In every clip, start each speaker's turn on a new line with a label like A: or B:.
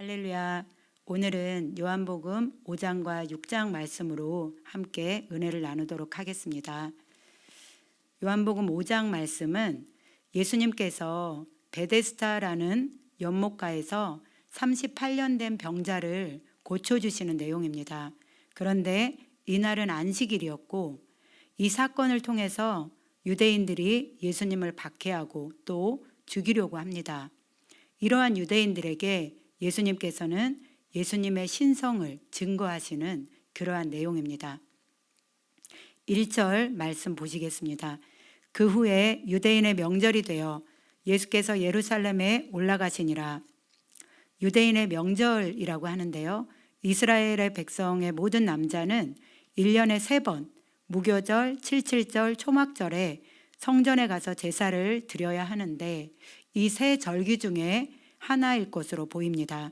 A: 할렐루야. 오늘은 요한복음 5장과 6장 말씀으로 함께 은혜를 나누도록 하겠습니다. 요한복음 5장 말씀은 예수님께서 베데스다라는 연못가에서 38년 된 병자를 고쳐주시는 내용입니다. 그런데 이날은 안식일이었고 이 사건을 통해서 유대인들이 예수님을 박해하고 또 죽이려고 합니다. 이러한 유대인들에게 예수님께서는 예수님의 신성을 증거하시는 그러한 내용입니다. 1절 말씀 보시겠습니다. 그 후에 유대인의 명절이 되어 예수께서 예루살렘에 올라가시니라. 유대인의 명절이라고 하는데요, 이스라엘의 백성의 모든 남자는 1년에 3번 무교절, 칠칠절, 초막절에 성전에 가서 제사를 드려야 하는데 이 세 절기 중에 하나일 것으로 보입니다.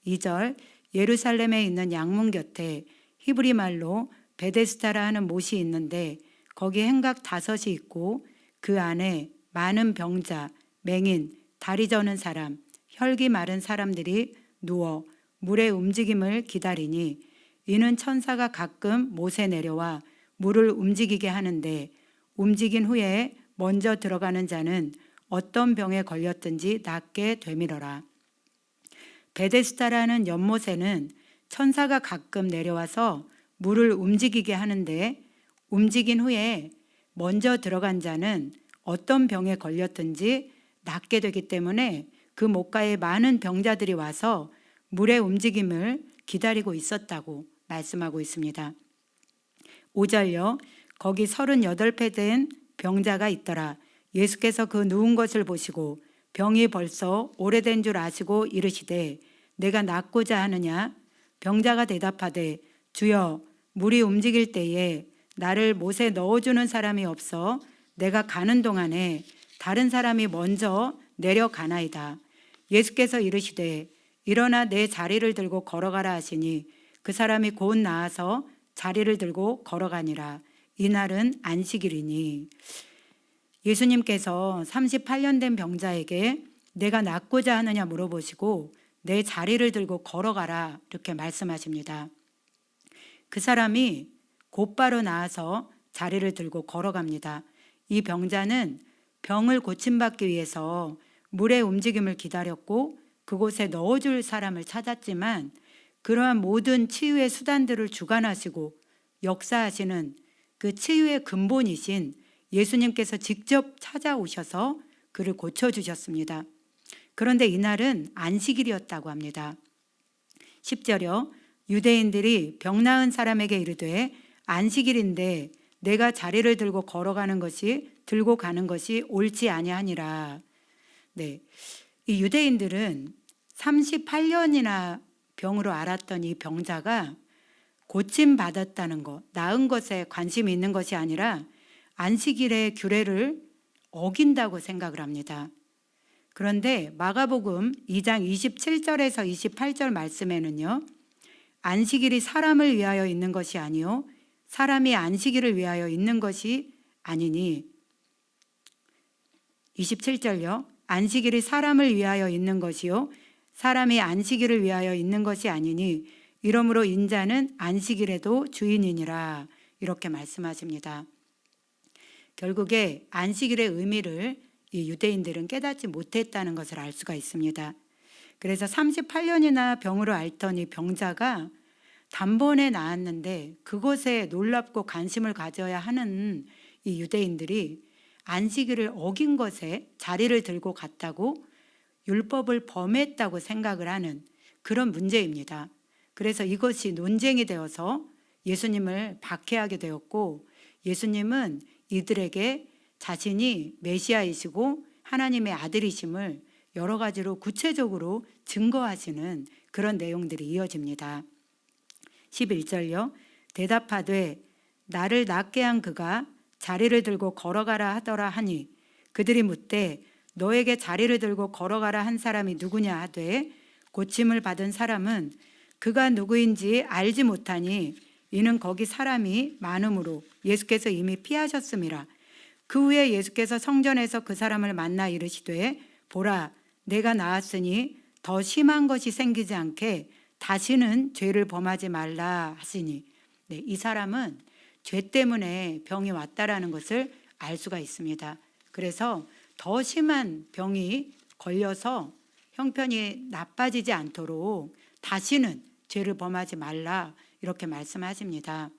A: 2절 예루살렘에 있는 양문 곁에 히브리 말로 베데스다라 하는 못이 있는데 거기 행각 5이 있고 그 안에 많은 병자, 맹인, 다리 저는 사람, 혈기 마른 사람들이 누워 물의 움직임을 기다리니 이는 천사가 가끔 못에 내려와 물을 움직이게 하는데 움직인 후에 먼저 들어가는 자는 어떤 병에 걸렸든지 낫게 되밀어라. 베데스다라는 연못에는 천사가 가끔 내려와서 물을 움직이게 하는데 움직인 후에 먼저 들어간 자는 어떤 병에 걸렸든지 낫게 되기 때문에 그 못가에 많은 병자들이 와서 물의 움직임을 기다리고 있었다고 말씀하고 있습니다. 5절요. 거기 38배 된 병자가 있더라. 예수께서 그 누운 것을 보시고 병이 벌써 오래된 줄 아시고 이르시되 내가 낫고자 하느냐? 병자가 대답하되 주여 물이 움직일 때에 나를 못에 넣어주는 사람이 없어 내가 가는 동안에 다른 사람이 먼저 내려가나이다. 예수께서 이르시되 일어나 내 자리를 들고 걸어가라 하시니 그 사람이 곧 나아서 자리를 들고 걸어가니라. 이날은 안식일이니. 예수님께서 38년 된 병자에게 내가 낫고자 하느냐 물어보시고 내 자리를 들고 걸어가라 이렇게 말씀하십니다. 그 사람이 곧바로 나아서 자리를 들고 걸어갑니다. 이 병자는 병을 고침받기 위해서 물의 움직임을 기다렸고 그곳에 넣어줄 사람을 찾았지만 그러한 모든 치유의 수단들을 주관하시고 역사하시는 그 치유의 근본이신 예수님께서 직접 찾아오셔서 그를 고쳐주셨습니다. 그런데 이날은 안식일이었다고 합니다. 10절요. 유대인들이 병 나은 사람에게 이르되 안식일인데 내가 자리를 들고 가는 것이 옳지 아니하니라. 네, 이 유대인들은 38년이나 병으로 앓았던 이 병자가 고침받았다는 것, 나은 것에 관심이 있는 것이 아니라 안식일의 규례를 어긴다고 생각을 합니다. 그런데 마가복음 2장 27절에서 28절 말씀에는요, 안식일이 사람을 위하여 있는 것이 아니요 사람이 안식일을 위하여 있는 것이 아니니 27절요. 안식일이 사람을 위하여 있는 것이요 사람이 안식일을 위하여 있는 것이 아니니 이러므로 인자는 안식일에도 주인이니라 이렇게 말씀하십니다. 결국에 안식일의 의미를 이 유대인들은 깨닫지 못했다는 것을 알 수가 있습니다. 그래서 38년이나 병으로 앓던 이 병자가 단번에 나았는데 그것에 놀랍고 관심을 가져야 하는 이 유대인들이 안식일을 어긴 것에 자리를 들고 갔다고 율법을 범했다고 생각을 하는 그런 문제입니다. 그래서 이것이 논쟁이 되어서 예수님을 박해하게 되었고 예수님은 이들에게 자신이 메시아이시고 하나님의 아들이심을 여러 가지로 구체적으로 증거하시는 그런 내용들이 이어집니다. 11절요. 대답하되 나를 낫게 한 그가 자리를 들고 걸어가라 하더라 하니 그들이 묻되 너에게 자리를 들고 걸어가라 한 사람이 누구냐 하되 고침을 받은 사람은 그가 누구인지 알지 못하니 이는 거기 사람이 많음으로 예수께서 이미 피하셨음이라. 그 후에 예수께서 성전에서 그 사람을 만나 이르시되 보라 내가 나았으니 더 심한 것이 생기지 않게 다시는 죄를 범하지 말라 하시니, 네, 이 사람은 죄 때문에 병이 왔다라는 것을 알 수가 있습니다. 그래서 더 심한 병이 걸려서 형편이 나빠지지 않도록 다시는 죄를 범하지 말라 이렇게 말씀하십니다.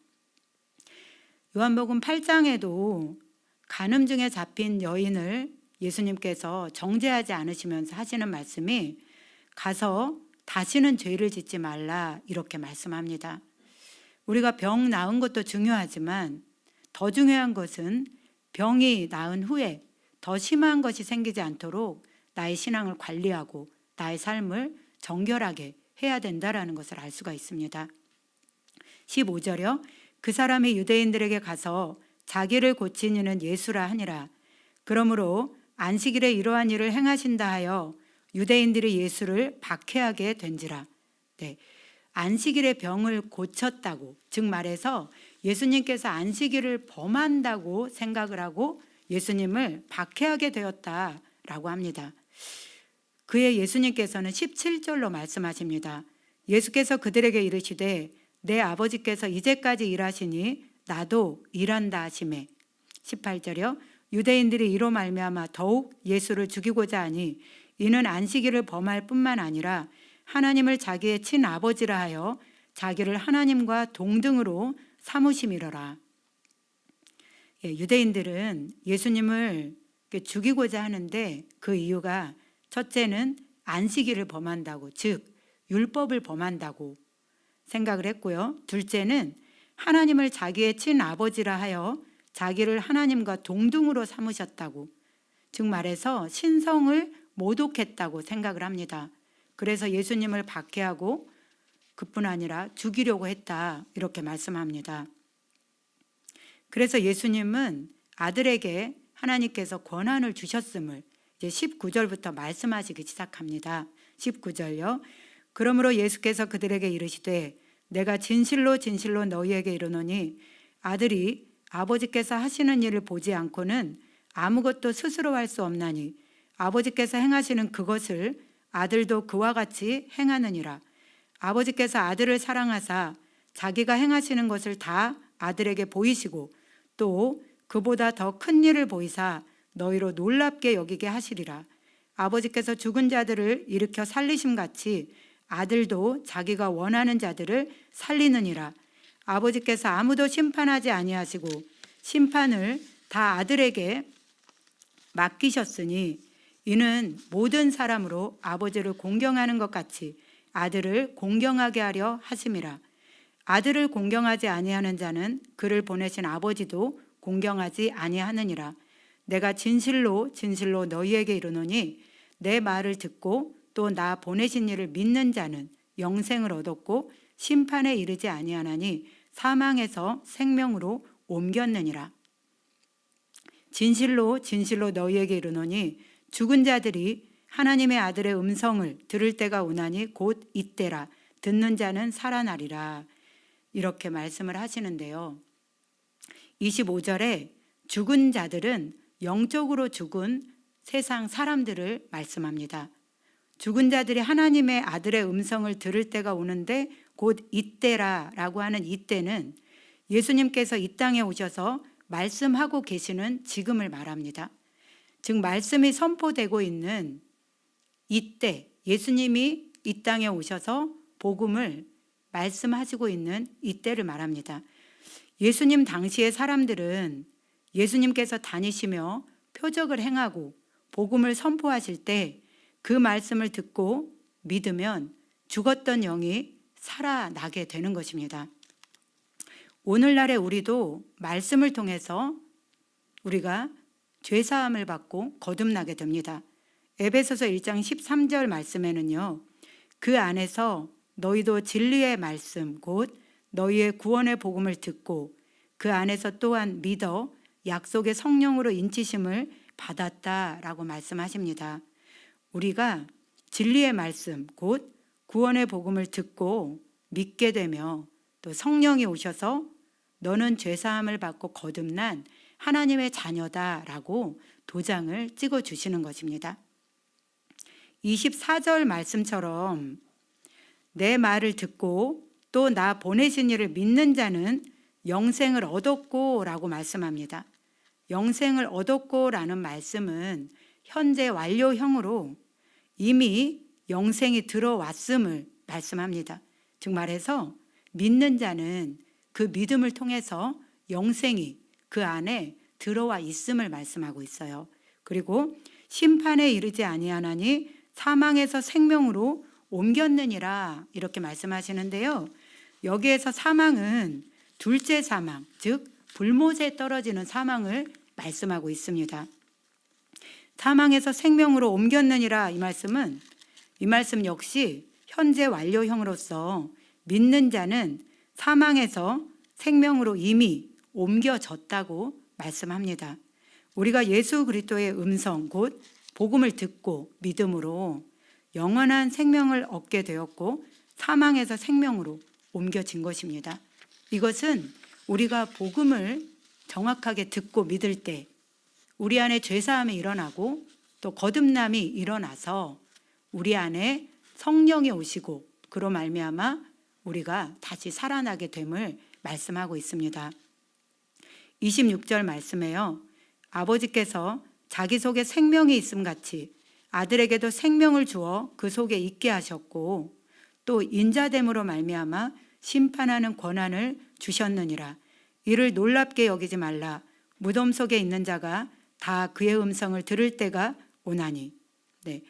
A: 요한복음 8장에도 간음증에 잡힌 여인을 예수님께서 정죄하지 않으시면서 하시는 말씀이 가서 다시는 죄를 짓지 말라 이렇게 말씀합니다. 우리가 병 나은 것도 중요하지만 더 중요한 것은 병이 나은 후에 더 심한 것이 생기지 않도록 나의 신앙을 관리하고 나의 삶을 정결하게 해야 된다라는 것을 알 수가 있습니다. 15절이요. 그 사람이 유대인들에게 가서 자기를 고친 이는 예수라 하니라. 그러므로 안식일에 이러한 일을 행하신다 하여 유대인들이 예수를 박해하게 된지라. 네, 안식일에 병을 고쳤다고, 즉 말해서 예수님께서 안식일을 범한다고 생각을 하고 예수님을 박해하게 되었다라고 합니다. 그의 예수님께서는 17절로 말씀하십니다. 예수께서 그들에게 이르시되 내 아버지께서 이제까지 일하시니 나도 일한다 하시매. 18절이요. 유대인들이 이로 말미암아 더욱 예수를 죽이고자 하니 이는 안식일을 범할 뿐만 아니라 하나님을 자기의 친아버지라 하여 자기를 하나님과 동등으로 삼으심이로라. 유대인들은 예수님을 죽이고자 하는데 그 이유가 첫째는 안식일을 범한다고, 즉 율법을 범한다고 생각을 했고요. 둘째는 하나님을 자기의 친아버지라 하여 자기를 하나님과 동등으로 삼으셨다고, 즉 말해서 신성을 모독했다고 생각을 합니다. 그래서 예수님을 박해하고 그뿐 아니라 죽이려고 했다 이렇게 말씀합니다. 그래서 예수님은 아들에게 하나님께서 권한을 주셨음을 이제 19절부터 말씀하시기 시작합니다. 19절요. 그러므로 예수께서 그들에게 이르시되 내가 진실로 진실로 너희에게 이르노니 아들이 아버지께서 하시는 일을 보지 않고는 아무것도 스스로 할 수 없나니 아버지께서 행하시는 그것을 아들도 그와 같이 행하느니라. 아버지께서 아들을 사랑하사 자기가 행하시는 것을 다 아들에게 보이시고 또 그보다 더 큰 일을 보이사 너희로 놀랍게 여기게 하시리라. 아버지께서 죽은 자들을 일으켜 살리심 같이 아들도 자기가 원하는 자들을 살리느니라. 아버지께서 아무도 심판하지 아니하시고 심판을 다 아들에게 맡기셨으니 이는 모든 사람으로 아버지를 공경하는 것 같이 아들을 공경하게 하려 하심이라. 아들을 공경하지 아니하는 자는 그를 보내신 아버지도 공경하지 아니하느니라. 내가 진실로 진실로 너희에게 이르노니 내 말을 듣고 또 나 보내신 이를 믿는 자는 영생을 얻었고 심판에 이르지 아니하나니 사망에서 생명으로 옮겼느니라. 진실로 진실로 너희에게 이르노니 죽은 자들이 하나님의 아들의 음성을 들을 때가 오나니 곧 이때라. 듣는 자는 살아나리라. 이렇게 말씀을 하시는데요. 25절에 죽은 자들은 영적으로 죽은 세상 사람들을 말씀합니다. 죽은 자들이 하나님의 아들의 음성을 들을 때가 오는데 곧 이때라 라고 하는 이때는 예수님께서 이 땅에 오셔서 말씀하고 계시는 지금을 말합니다. 즉 말씀이 선포되고 있는 이때, 예수님이 이 땅에 오셔서 복음을 말씀하시고 있는 이때를 말합니다. 예수님 당시의 사람들은 예수님께서 다니시며 표적을 행하고 복음을 선포하실 때 그 말씀을 듣고 믿으면 죽었던 영이 살아나게 되는 것입니다. 오늘날의 우리도 말씀을 통해서 우리가 죄사함을 받고 거듭나게 됩니다. 에베소서 1장 13절 말씀에는요. 그 안에서 너희도 진리의 말씀 곧 너희의 구원의 복음을 듣고 그 안에서 또한 믿어 약속의 성령으로 인치심을 받았다라고 말씀하십니다. 우리가 진리의 말씀 곧 구원의 복음을 듣고 믿게 되며 또 성령이 오셔서 너는 죄사함을 받고 거듭난 하나님의 자녀다라고 도장을 찍어주시는 것입니다. 24절 말씀처럼 내 말을 듣고 또 나 보내신 이를 믿는 자는 영생을 얻었고 라고 말씀합니다. 영생을 얻었고 라는 말씀은 현재 완료형으로 이미 영생이 들어왔음을 말씀합니다. 즉 말해서 믿는 자는 그 믿음을 통해서 영생이 그 안에 들어와 있음을 말씀하고 있어요. 그리고 심판에 이르지 아니하나니 사망에서 생명으로 옮겼느니라 이렇게 말씀하시는데요. 여기에서 사망은 둘째 사망, 즉 불못에 떨어지는 사망을 말씀하고 있습니다. 사망에서 생명으로 옮겼느니라 이 말씀 역시 현재 완료형으로서 믿는 자는 사망에서 생명으로 이미 옮겨졌다고 말씀합니다. 우리가 예수 그리스도의 음성 곧 복음을 듣고 믿음으로 영원한 생명을 얻게 되었고 사망에서 생명으로 옮겨진 것입니다. 이것은 우리가 복음을 정확하게 듣고 믿을 때 우리 안에 죄사함이 일어나고 또 거듭남이 일어나서 우리 안에 성령이 오시고 그로 말미암아 우리가 다시 살아나게 됨을 말씀하고 있습니다. 26절 말씀에요. 아버지께서 자기 속에 생명이 있음 같이 아들에게도 생명을 주어 그 속에 있게 하셨고 또 인자됨으로 말미암아 심판하는 권한을 주셨느니라. 이를 놀랍게 여기지 말라. 무덤 속에 있는 자가 다 그의 음성을 들을 때가 오나니. 네.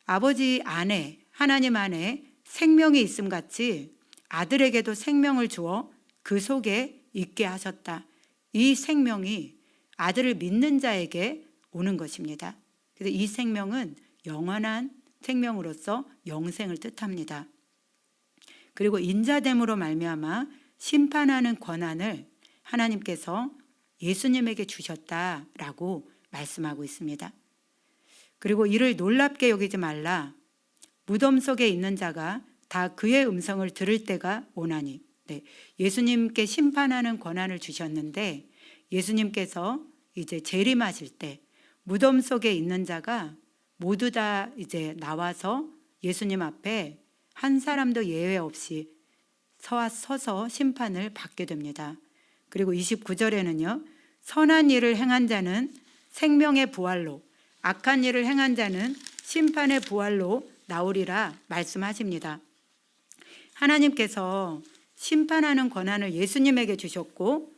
A: 아버지 안에 하나님 안에 생명이 있음 같이 아들에게도 생명을 주어 그 속에 있게 하셨다. 이 생명이 아들을 믿는 자에게 오는 것입니다. 그래서 이 생명은 영원한 생명으로서 영생을 뜻합니다. 그리고 인자됨으로 말미암아 심판하는 권한을 하나님께서 예수님에게 주셨다라고 말씀하고 있습니다. 그리고 이를 놀랍게 여기지 말라. 무덤 속에 있는 자가 다 그의 음성을 들을 때가 오나니. 네, 예수님께 심판하는 권한을 주셨는데 예수님께서 이제 재림하실 때 무덤 속에 있는 자가 모두 다 이제 나와서 예수님 앞에 한 사람도 예외 없이 서서 심판을 받게 됩니다. 그리고 29절에는요. 선한 일을 행한 자는 생명의 부활로 악한 일을 행한 자는 심판의 부활로 나오리라 말씀하십니다. 하나님께서 심판하는 권한을 예수님에게 주셨고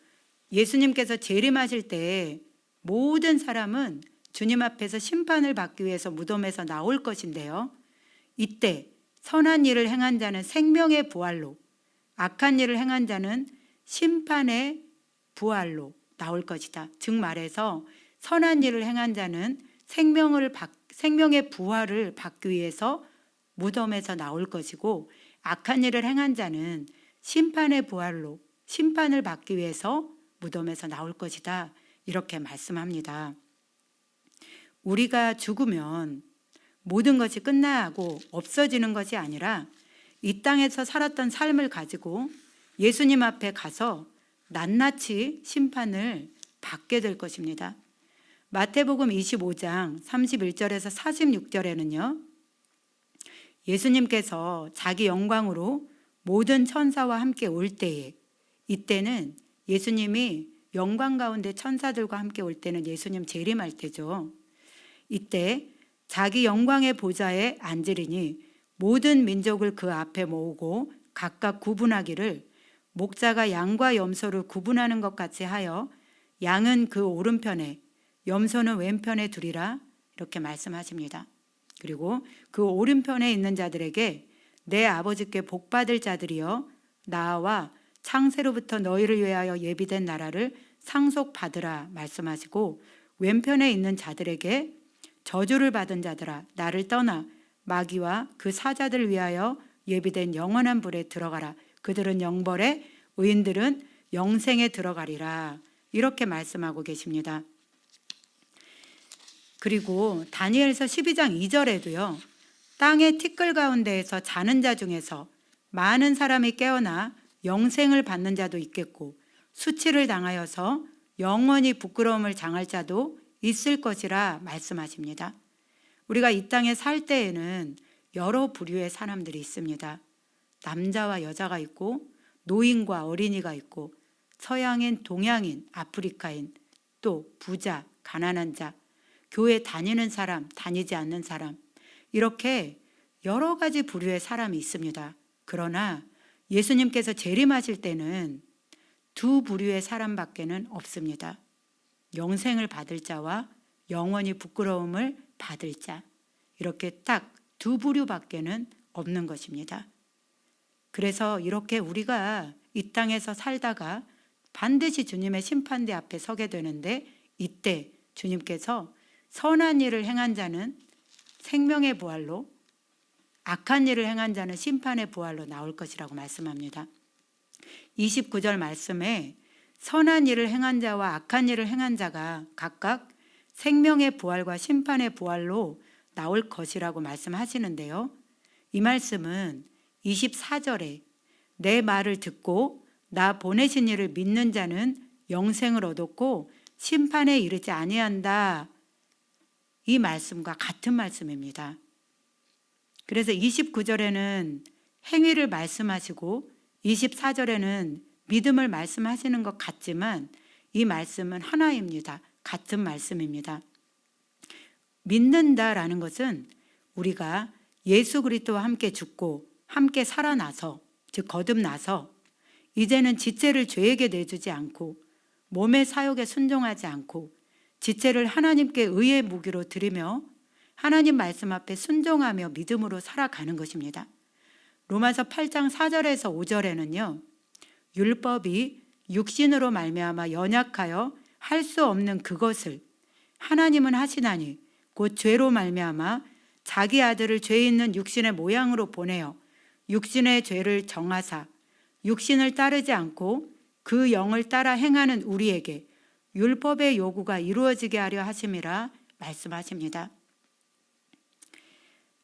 A: 예수님께서 재림하실 때 모든 사람은 주님 앞에서 심판을 받기 위해서 무덤에서 나올 것인데요. 이때 선한 일을 행한 자는 생명의 부활로 악한 일을 행한 자는 심판의 부활로 나올 것이다. 즉 말해서 선한 일을 행한 자는 생명의 부활을 받기 위해서 무덤에서 나올 것이고 악한 일을 행한 자는 심판의 부활로 심판을 받기 위해서 무덤에서 나올 것이다. 이렇게 말씀합니다. 우리가 죽으면 모든 것이 끝나고 없어지는 것이 아니라 이 땅에서 살았던 삶을 가지고 예수님 앞에 가서 낱낱이 심판을 받게 될 것입니다. 마태복음 25장 31절에서 46절에는요. 예수님께서 자기 영광으로 모든 천사와 함께 올 때에 이때는 예수님이 영광 가운데 천사들과 함께 올 때는 예수님 재림할 때죠. 이때 자기 영광의 보좌에 앉으리니 모든 민족을 그 앞에 모으고 각각 구분하기를 목자가 양과 염소를 구분하는 것 같이 하여 양은 그 오른편에 염소는 왼편에 두리라 이렇게 말씀하십니다. 그리고 그 오른편에 있는 자들에게 내 아버지께 복받을 자들이여 나와 창세로부터 너희를 위하여 예비된 나라를 상속받으라 말씀하시고 왼편에 있는 자들에게 저주를 받은 자들아 나를 떠나 마귀와 그 사자들을 위하여 예비된 영원한 불에 들어가라. 그들은 영벌에 의인들은 영생에 들어가리라. 이렇게 말씀하고 계십니다. 그리고 다니엘서 12장 2절에도요. 땅의 티끌 가운데에서 자는 자 중에서 많은 사람이 깨어나 영생을 받는 자도 있겠고 수치를 당하여서 영원히 부끄러움을 당할 자도 있을 것이라 말씀하십니다. 우리가 이 땅에 살 때에는 여러 부류의 사람들이 있습니다. 남자와 여자가 있고 노인과 어린이가 있고 서양인, 동양인, 아프리카인, 또 부자, 가난한 자, 교회 다니는 사람, 다니지 않는 사람, 이렇게 여러 가지 부류의 사람이 있습니다. 그러나 예수님께서 재림하실 때는 두 부류의 사람밖에는 없습니다. 영생을 받을 자와 영원히 부끄러움을 받을 자, 이렇게 딱 두 부류밖에는 없는 것입니다. 그래서 이렇게 우리가 이 땅에서 살다가 반드시 주님의 심판대 앞에 서게 되는데, 이때 주님께서 선한 일을 행한 자는 생명의 부활로, 악한 일을 행한 자는 심판의 부활로 나올 것이라고 말씀합니다. 29절 말씀에 선한 일을 행한 자와 악한 일을 행한 자가 각각 생명의 부활과 심판의 부활로 나올 것이라고 말씀하시는데요. 이 말씀은 24절에 내 말을 듣고 나 보내신 이를 믿는 자는 영생을 얻었고 심판에 이르지 아니한다, 이 말씀과 같은 말씀입니다. 그래서 29절에는 행위를 말씀하시고 24절에는 믿음을 말씀하시는 것 같지만 이 말씀은 하나입니다. 같은 말씀입니다. 믿는다라는 것은 우리가 예수 그리스도와 함께 죽고 함께 살아나서, 즉 거듭나서 이제는 지체를 죄에게 내주지 않고 몸의 사욕에 순종하지 않고 지체를 하나님께 의의 무기로 드리며 하나님 말씀 앞에 순종하며 믿음으로 살아가는 것입니다. 로마서 8장 4절에서 5절에는요. 율법이 육신으로 말미암아 연약하여 할 수 없는 그것을 하나님은 하시나니 곧 죄로 말미암아 자기 아들을 죄 있는 육신의 모양으로 보내어 육신의 죄를 정하사 육신을 따르지 않고 그 영을 따라 행하는 우리에게 율법의 요구가 이루어지게 하려 하심이라 말씀하십니다.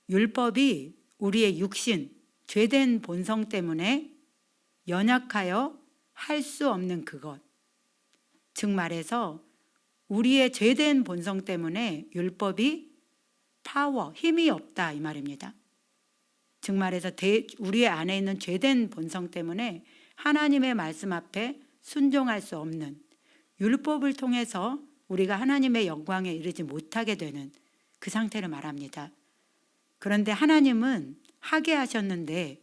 A: 율법이 우리의 육신, 죄된 본성 때문에 연약하여 할 수 없는 그것, 즉 말해서 우리의 죄된 본성 때문에 율법이 파워, 힘이 없다, 이 말입니다. 즉 말해서 우리 안에 있는 죄된 본성 때문에 하나님의 말씀 앞에 순종할 수 없는, 율법을 통해서 우리가 하나님의 영광에 이르지 못하게 되는 그 상태를 말합니다. 그런데 하나님은 하게 하셨는데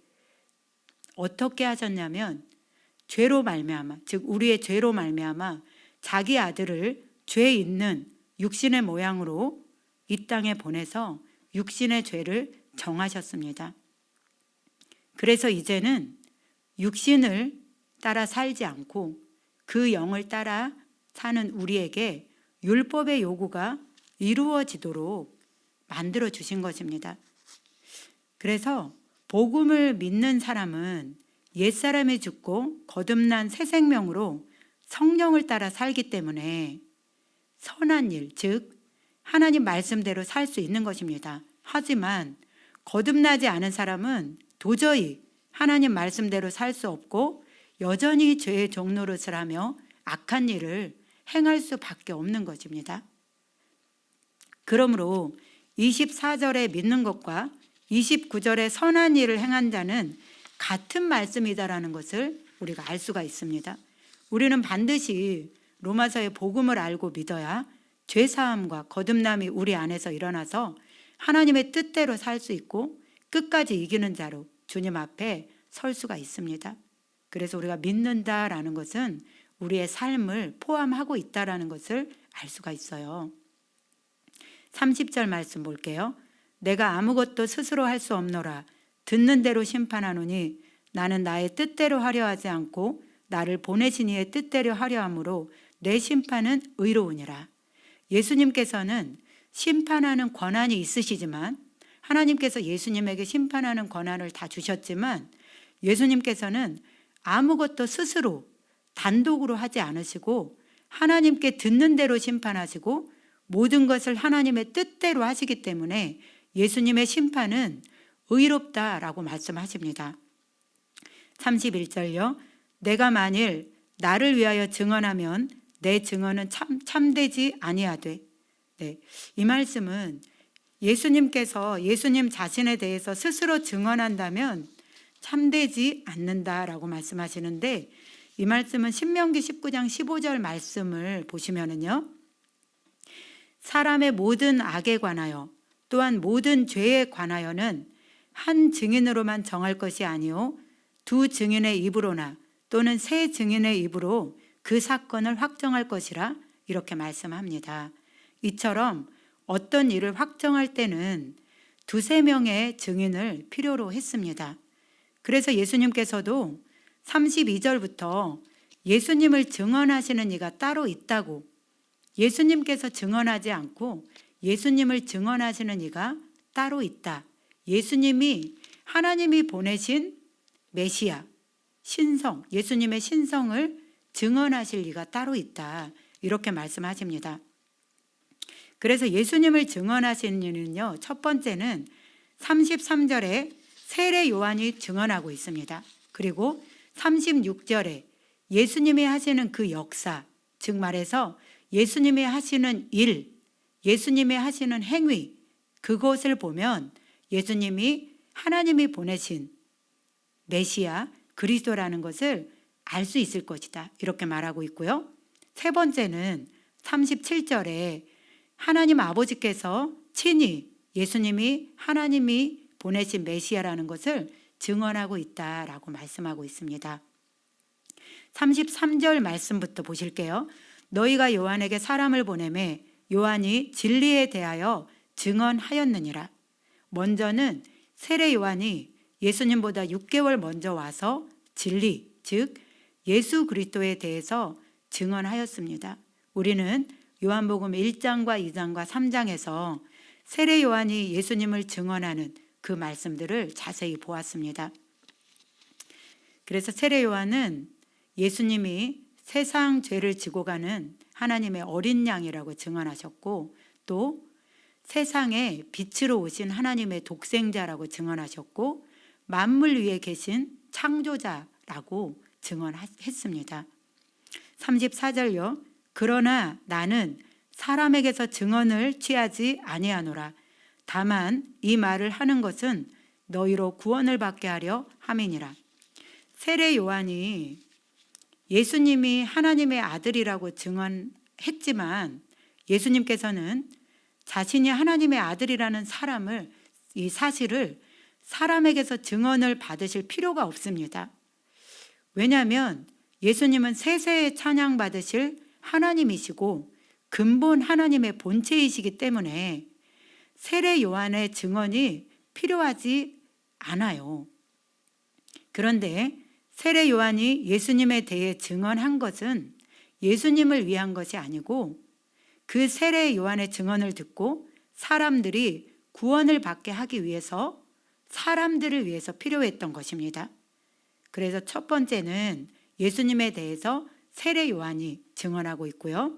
A: 어떻게 하셨냐면 죄로 말미암아, 즉 우리의 죄로 말미암아 자기 아들을 죄 있는 육신의 모양으로 이 땅에 보내서 육신의 죄를 정하셨습니다. 그래서 이제는 육신을 따라 살지 않고 그 영을 따라 사는 우리에게 율법의 요구가 이루어지도록 만들어 주신 것입니다. 그래서 복음을 믿는 사람은 옛사람이 죽고 거듭난 새 생명으로 성령을 따라 살기 때문에 선한 일, 즉 하나님 말씀대로 살 수 있는 것입니다. 하지만 거듭나지 않은 사람은 도저히 하나님 말씀대로 살 수 없고 여전히 죄의 종노릇을 하며 악한 일을 행할 수밖에 없는 것입니다. 그러므로 24절에 믿는 것과 29절에 선한 일을 행한 자는 같은 말씀이다라는 것을 우리가 알 수가 있습니다. 우리는 반드시 로마서의 복음을 알고 믿어야 죄사함과 거듭남이 우리 안에서 일어나서 하나님의 뜻대로 살 수 있고 끝까지 이기는 자로 주님 앞에 설 수가 있습니다. 그래서 우리가 믿는다라는 것은 우리의 삶을 포함하고 있다라는 것을 알 수가 있어요. 30절 말씀 볼게요. 내가 아무것도 스스로 할 수 없노라. 듣는 대로 심판하노니 나는 나의 뜻대로 하려 하지 않고 나를 보내신 이의 뜻대로 하려 함으로 내 심판은 의로우니라. 예수님께서는 심판하는 권한이 있으시지만, 하나님께서 예수님에게 심판하는 권한을 다 주셨지만 예수님께서는 아무것도 스스로 단독으로 하지 않으시고 하나님께 듣는 대로 심판하시고 모든 것을 하나님의 뜻대로 하시기 때문에 예수님의 심판은 의롭다라고 말씀하십니다. 31절요. 내가 만일 나를 위하여 증언하면 내 증언은 참되지 아니하되. 네, 이 말씀은 예수님께서 예수님 자신에 대해서 스스로 증언한다면 참되지 않는다라고 말씀하시는데, 이 말씀은 신명기 19장 15절 말씀을 보시면은요, 사람의 모든 악에 관하여 또한 모든 죄에 관하여는 한 증인으로만 정할 것이 아니요 두 증인의 입으로나 또는 세 증인의 입으로 그 사건을 확정할 것이라 이렇게 말씀합니다. 이처럼 어떤 일을 확정할 때는 두세 명의 증인을 필요로 했습니다. 그래서 예수님께서도 32절부터 예수님을 증언하시는 이가 따로 있다고, 예수님께서 증언하지 않고 예수님을 증언하시는 이가 따로 있다. 예수님이 하나님이 보내신 메시아, 신성, 예수님의 신성을 증언하실 이가 따로 있다. 이렇게 말씀하십니다. 그래서 예수님을 증언하시는 이는요, 첫 번째는 33절에 세례 요한이 증언하고 있습니다. 그리고 36절에 예수님이 하시는 그 역사, 즉 말해서 예수님이 하시는 일, 예수님이 하시는 행위, 그것을 보면 예수님이 하나님이 보내신 메시아 그리스도라는 것을 알 수 있을 것이다. 이렇게 말하고 있고요. 세 번째는 37절에 하나님 아버지께서 친히 예수님이 하나님이 보내신 메시아라는 것을 증언하고 있다라고 말씀하고 있습니다. 33절 말씀부터 보실게요. 너희가 요한에게 사람을 보내매 요한이 진리에 대하여 증언하였느니라. 먼저는 세례 요한이 예수님보다 6개월 먼저 와서 진리, 즉 예수 그리스도에 대해서 증언하였습니다. 우리는 요한복음 1장과 2장과 3장에서 세례 요한이 예수님을 증언하는 그 말씀들을 자세히 보았습니다. 그래서 세례 요한은 예수님이 세상 죄를 지고 가는 하나님의 어린 양이라고 증언하셨고, 또 세상에 빛으로 오신 하나님의 독생자라고 증언하셨고, 만물 위에 계신 창조자라고 증언했습니다. 34절요. 그러나 나는 사람에게서 증언을 취하지 아니하노라. 다만 이 말을 하는 것은 너희로 구원을 받게 하려 함이니라. 세례 요한이 예수님이 하나님의 아들이라고 증언했지만 예수님께서는 자신이 하나님의 아들이라는 이 사실을 사람에게서 증언을 받으실 필요가 없습니다. 왜냐하면 예수님은 세세에 찬양받으실 하나님이시고 근본 하나님의 본체이시기 때문에 세례 요한의 증언이 필요하지 않아요. 그런데 세례 요한이 예수님에 대해 증언한 것은 예수님을 위한 것이 아니고 그 세례 요한의 증언을 듣고 사람들이 구원을 받게 하기 위해서 사람들을 위해서 필요했던 것입니다. 그래서 첫 번째는 예수님에 대해서 세례 요한이 증언하고 있고요.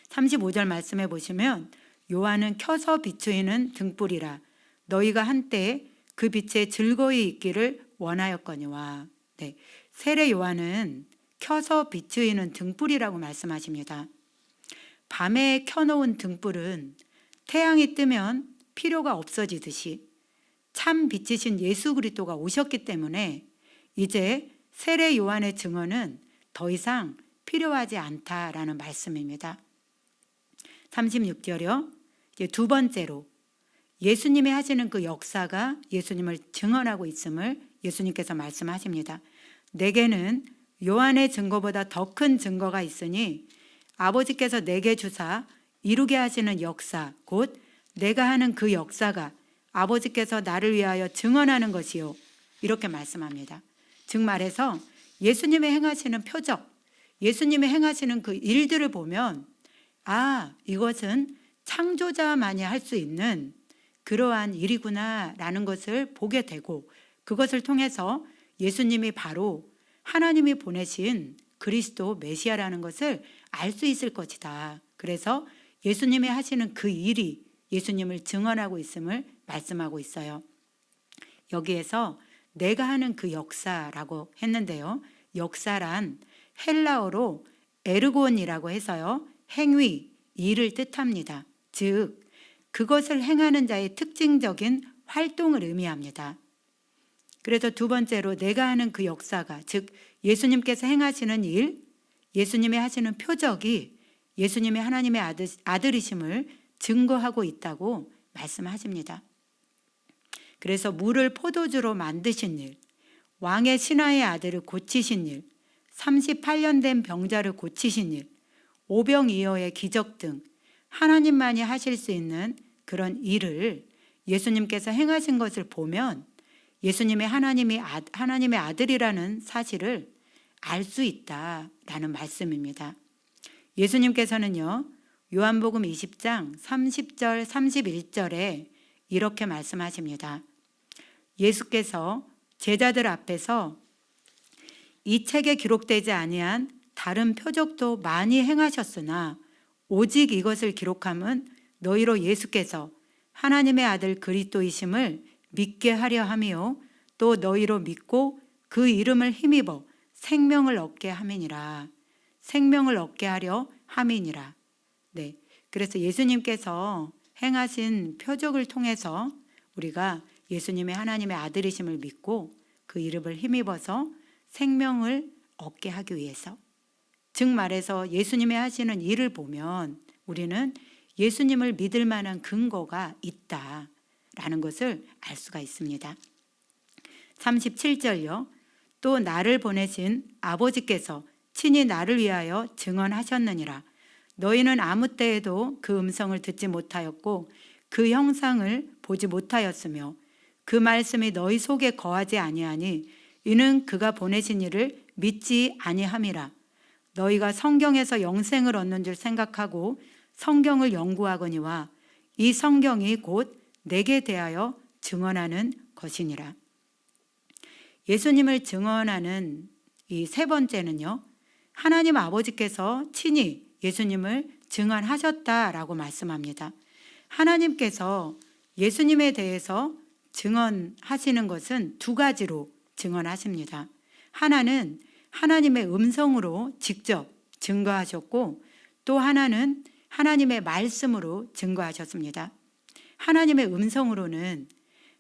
A: 35절 말씀해 보시면 요한은 켜서 비추이는 등불이라 너희가 한때 그 빛에 즐거이 있기를 원하였거니와. 네, 세례 요한은 켜서 비추이는 등불이라고 말씀하십니다. 밤에 켜놓은 등불은 태양이 뜨면 필요가 없어지듯이 참 빛이신 예수 그리스도가 오셨기 때문에 이제 세례 요한의 증언은 더 이상 필요하지 않다라는 말씀입니다. 36절이요. 이제 두 번째로 예수님이 하시는 그 역사가 예수님을 증언하고 있음을 예수님께서 말씀하십니다. 내게는 요한의 증거보다 더 큰 증거가 있으니 아버지께서 내게 주사 이루게 하시는 역사 곧 내가 하는 그 역사가 아버지께서 나를 위하여 증언하는 것이요. 이렇게 말씀합니다. 즉 말해서 예수님의 행하시는 표적, 예수님의 행하시는 그 일들을 보면 이것은 창조자만이 할 수 있는 그러한 일이구나라는 것을 보게 되고 그것을 통해서 예수님이 바로 하나님이 보내신 그리스도 메시아라는 것을 알 수 있을 것이다. 그래서 예수님이 하시는 그 일이 예수님을 증언하고 있음을 말씀하고 있어요. 여기에서 내가 하는 그 역사라고 했는데요. 역사란 헬라어로 에르곤이라고 해서요. 행위, 일을 뜻합니다. 즉 그것을 행하는 자의 특징적인 활동을 의미합니다. 그래서 두 번째로 내가 하는 그 역사가, 즉 예수님께서 행하시는 일, 예수님이 하시는 표적이 예수님이 하나님의 아들이심을 증거하고 있다고 말씀하십니다. 그래서 물을 포도주로 만드신 일, 왕의 신하의 아들을 고치신 일, 38년 된 병자를 고치신 일, 오병이어의 기적 등 하나님만이 하실 수 있는 그런 일을 예수님께서 행하신 것을 보면 예수님이 하나님의 아들이라는 사실을 알 수 있다라는 말씀입니다. 예수님께서는요, 요한복음 20장 30절 31절에 이렇게 말씀하십니다. 예수께서 제자들 앞에서 이 책에 기록되지 아니한 다른 표적도 많이 행하셨으나 오직 이것을 기록함은 너희로 예수께서 하나님의 아들 그리스도이심을 믿게 하려 함이요 또 너희로 믿고 그 이름을 힘입어 생명을 얻게 함이니라. 생명을 얻게 하려 함이니라. 네, 그래서 예수님께서 행하신 표적을 통해서 우리가 예수님의 하나님의 아들이심을 믿고 그 이름을 힘입어서 생명을 얻게 하기 위해서, 즉 말해서 예수님이 하시는 일을 보면 우리는 예수님을 믿을 만한 근거가 있다라는 것을 알 수가 있습니다. 37절요. 또 나를 보내신 아버지께서 친히 나를 위하여 증언하셨느니라. 너희는 아무 때에도 그 음성을 듣지 못하였고 그 형상을 보지 못하였으며 그 말씀이 너희 속에 거하지 아니하니 이는 그가 보내신 이를 믿지 아니함이라. 너희가 성경에서 영생을 얻는 줄 생각하고 성경을 연구하거니와 이 성경이 곧 내게 대하여 증언하는 것이니라. 예수님을 증언하는 이 세 번째는요, 하나님 아버지께서 친히 예수님을 증언하셨다라고 말씀합니다. 하나님께서 예수님에 대해서 증언하시는 것은 두 가지로 증언하십니다. 하나는 하나님의 음성으로 직접 증거하셨고 또 하나는 하나님의 말씀으로 증거하셨습니다. 하나님의 음성으로는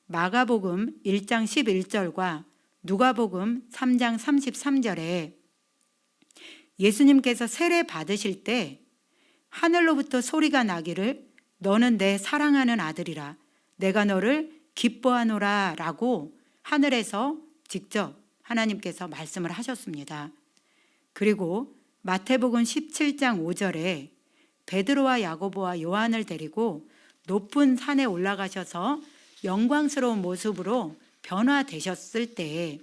A: 마가복음 1장 11절과 누가복음 3장 33절에 예수님께서 세례 받으실 때 하늘로부터 소리가 나기를 너는 내 사랑하는 아들이라 내가 너를 기뻐하노라 라고 하늘에서 직접 하나님께서 말씀을 하셨습니다. 그리고 마태복음 17장 5절에 베드로와 야고보와 요한을 데리고 높은 산에 올라가셔서 영광스러운 모습으로 변화되셨을 때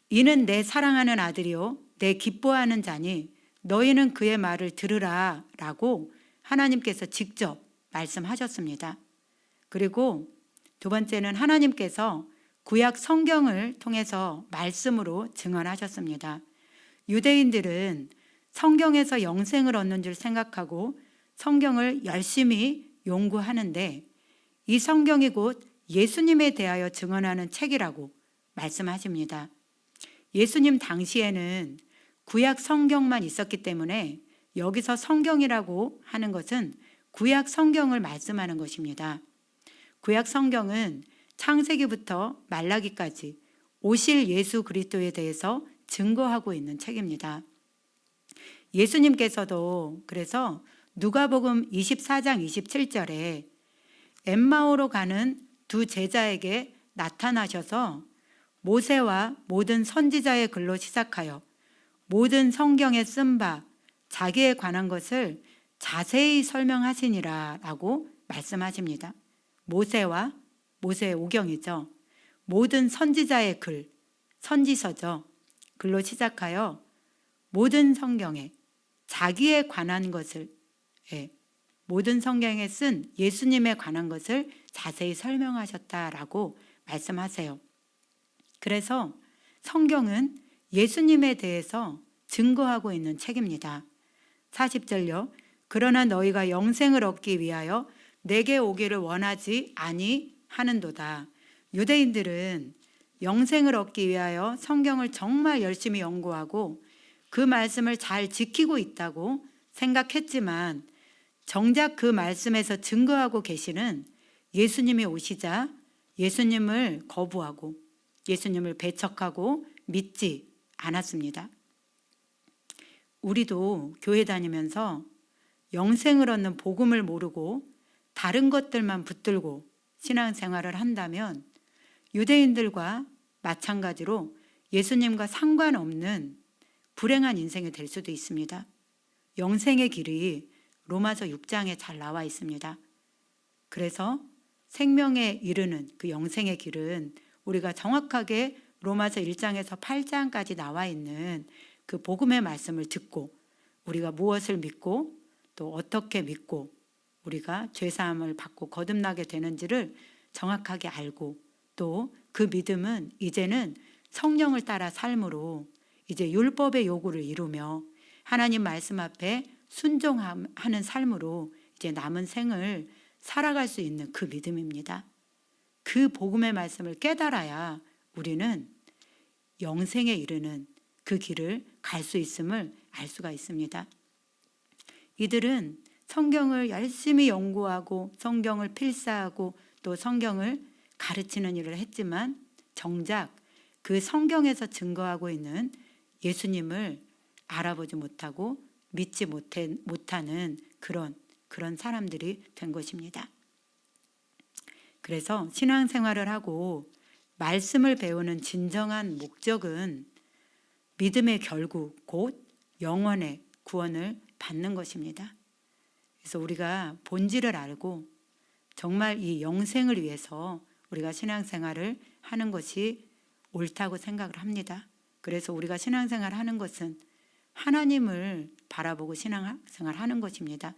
A: 이는 내 사랑하는 아들이요 내 기뻐하는 자니 너희는 그의 말을 들으라 라고 하나님께서 직접 말씀하셨습니다. 그리고 두 번째는 하나님께서 구약 성경을 통해서 말씀으로 증언하셨습니다. 유대인들은 성경에서 영생을 얻는 줄 생각하고 성경을 열심히 연구하는데 이 성경이 곧 예수님에 대하여 증언하는 책이라고 말씀하십니다. 예수님 당시에는 구약 성경만 있었기 때문에 여기서 성경이라고 하는 것은 구약 성경을 말씀하는 것입니다. 구약 성경은 창세기부터 말라기까지 오실 예수 그리스도에 대해서 증거하고 있는 책입니다. 예수님께서도 그래서 누가복음 24장 27절에 엠마오로 가는 두 제자에게 나타나셔서 모세와 모든 선지자의 글로 시작하여 모든 성경에 쓴 바 자기에 관한 것을 자세히 설명하시니라 라고 말씀하십니다. 모세의 오경이죠. 모든 선지자의 글, 선지서죠. 글로 시작하여 모든 성경에 자기에 관한 것을, 모든 성경에 쓴 예수님에 관한 것을 자세히 설명하셨다라고 말씀하세요. 그래서 성경은 예수님에 대해서 증거하고 있는 책입니다. 40절요. 그러나 너희가 영생을 얻기 위하여 내게 오기를 원하지 아니하는도다. 유대인들은 영생을 얻기 위하여 성경을 정말 열심히 연구하고 그 말씀을 잘 지키고 있다고 생각했지만 정작 그 말씀에서 증거하고 계시는 예수님이 오시자 예수님을 거부하고 예수님을 배척하고 믿지 않았습니다. 우리도 교회 다니면서 영생을 얻는 복음을 모르고 다른 것들만 붙들고 신앙생활을 한다면 유대인들과 마찬가지로 예수님과 상관없는 불행한 인생이 될 수도 있습니다. 영생의 길이 로마서 6장에 잘 나와 있습니다. 그래서 생명에 이르는 그 영생의 길은 우리가 정확하게 로마서 1장에서 8장까지 나와 있는 그 복음의 말씀을 듣고 우리가 무엇을 믿고 또 어떻게 믿고 우리가 죄사함을 받고 거듭나게 되는지를 정확하게 알고 또 그 믿음은 이제는 성령을 따라 삶으로 이제 율법의 요구를 이루며 하나님 말씀 앞에 순종하는 삶으로 이제 남은 생을 살아갈 수 있는 그 믿음입니다. 그 복음의 말씀을 깨달아야 우리는 영생에 이르는 그 길을 갈 수 있음을 알 수가 있습니다. 이들은 성경을 열심히 연구하고 성경을 필사하고 또 성경을 가르치는 일을 했지만 정작 그 성경에서 증거하고 있는 예수님을 알아보지 못하고 믿지 못하는 그런 사람들이 된 것입니다. 그래서 신앙생활을 하고 말씀을 배우는 진정한 목적은 믿음의 결국 곧 영원의 구원을 받는 것입니다. 그래서 우리가 본질을 알고 정말 이 영생을 위해서 우리가 신앙생활을 하는 것이 옳다고 생각을 합니다. 그래서 우리가 신앙생활을 하는 것은 하나님을 바라보고 신앙생활을 하는 것입니다.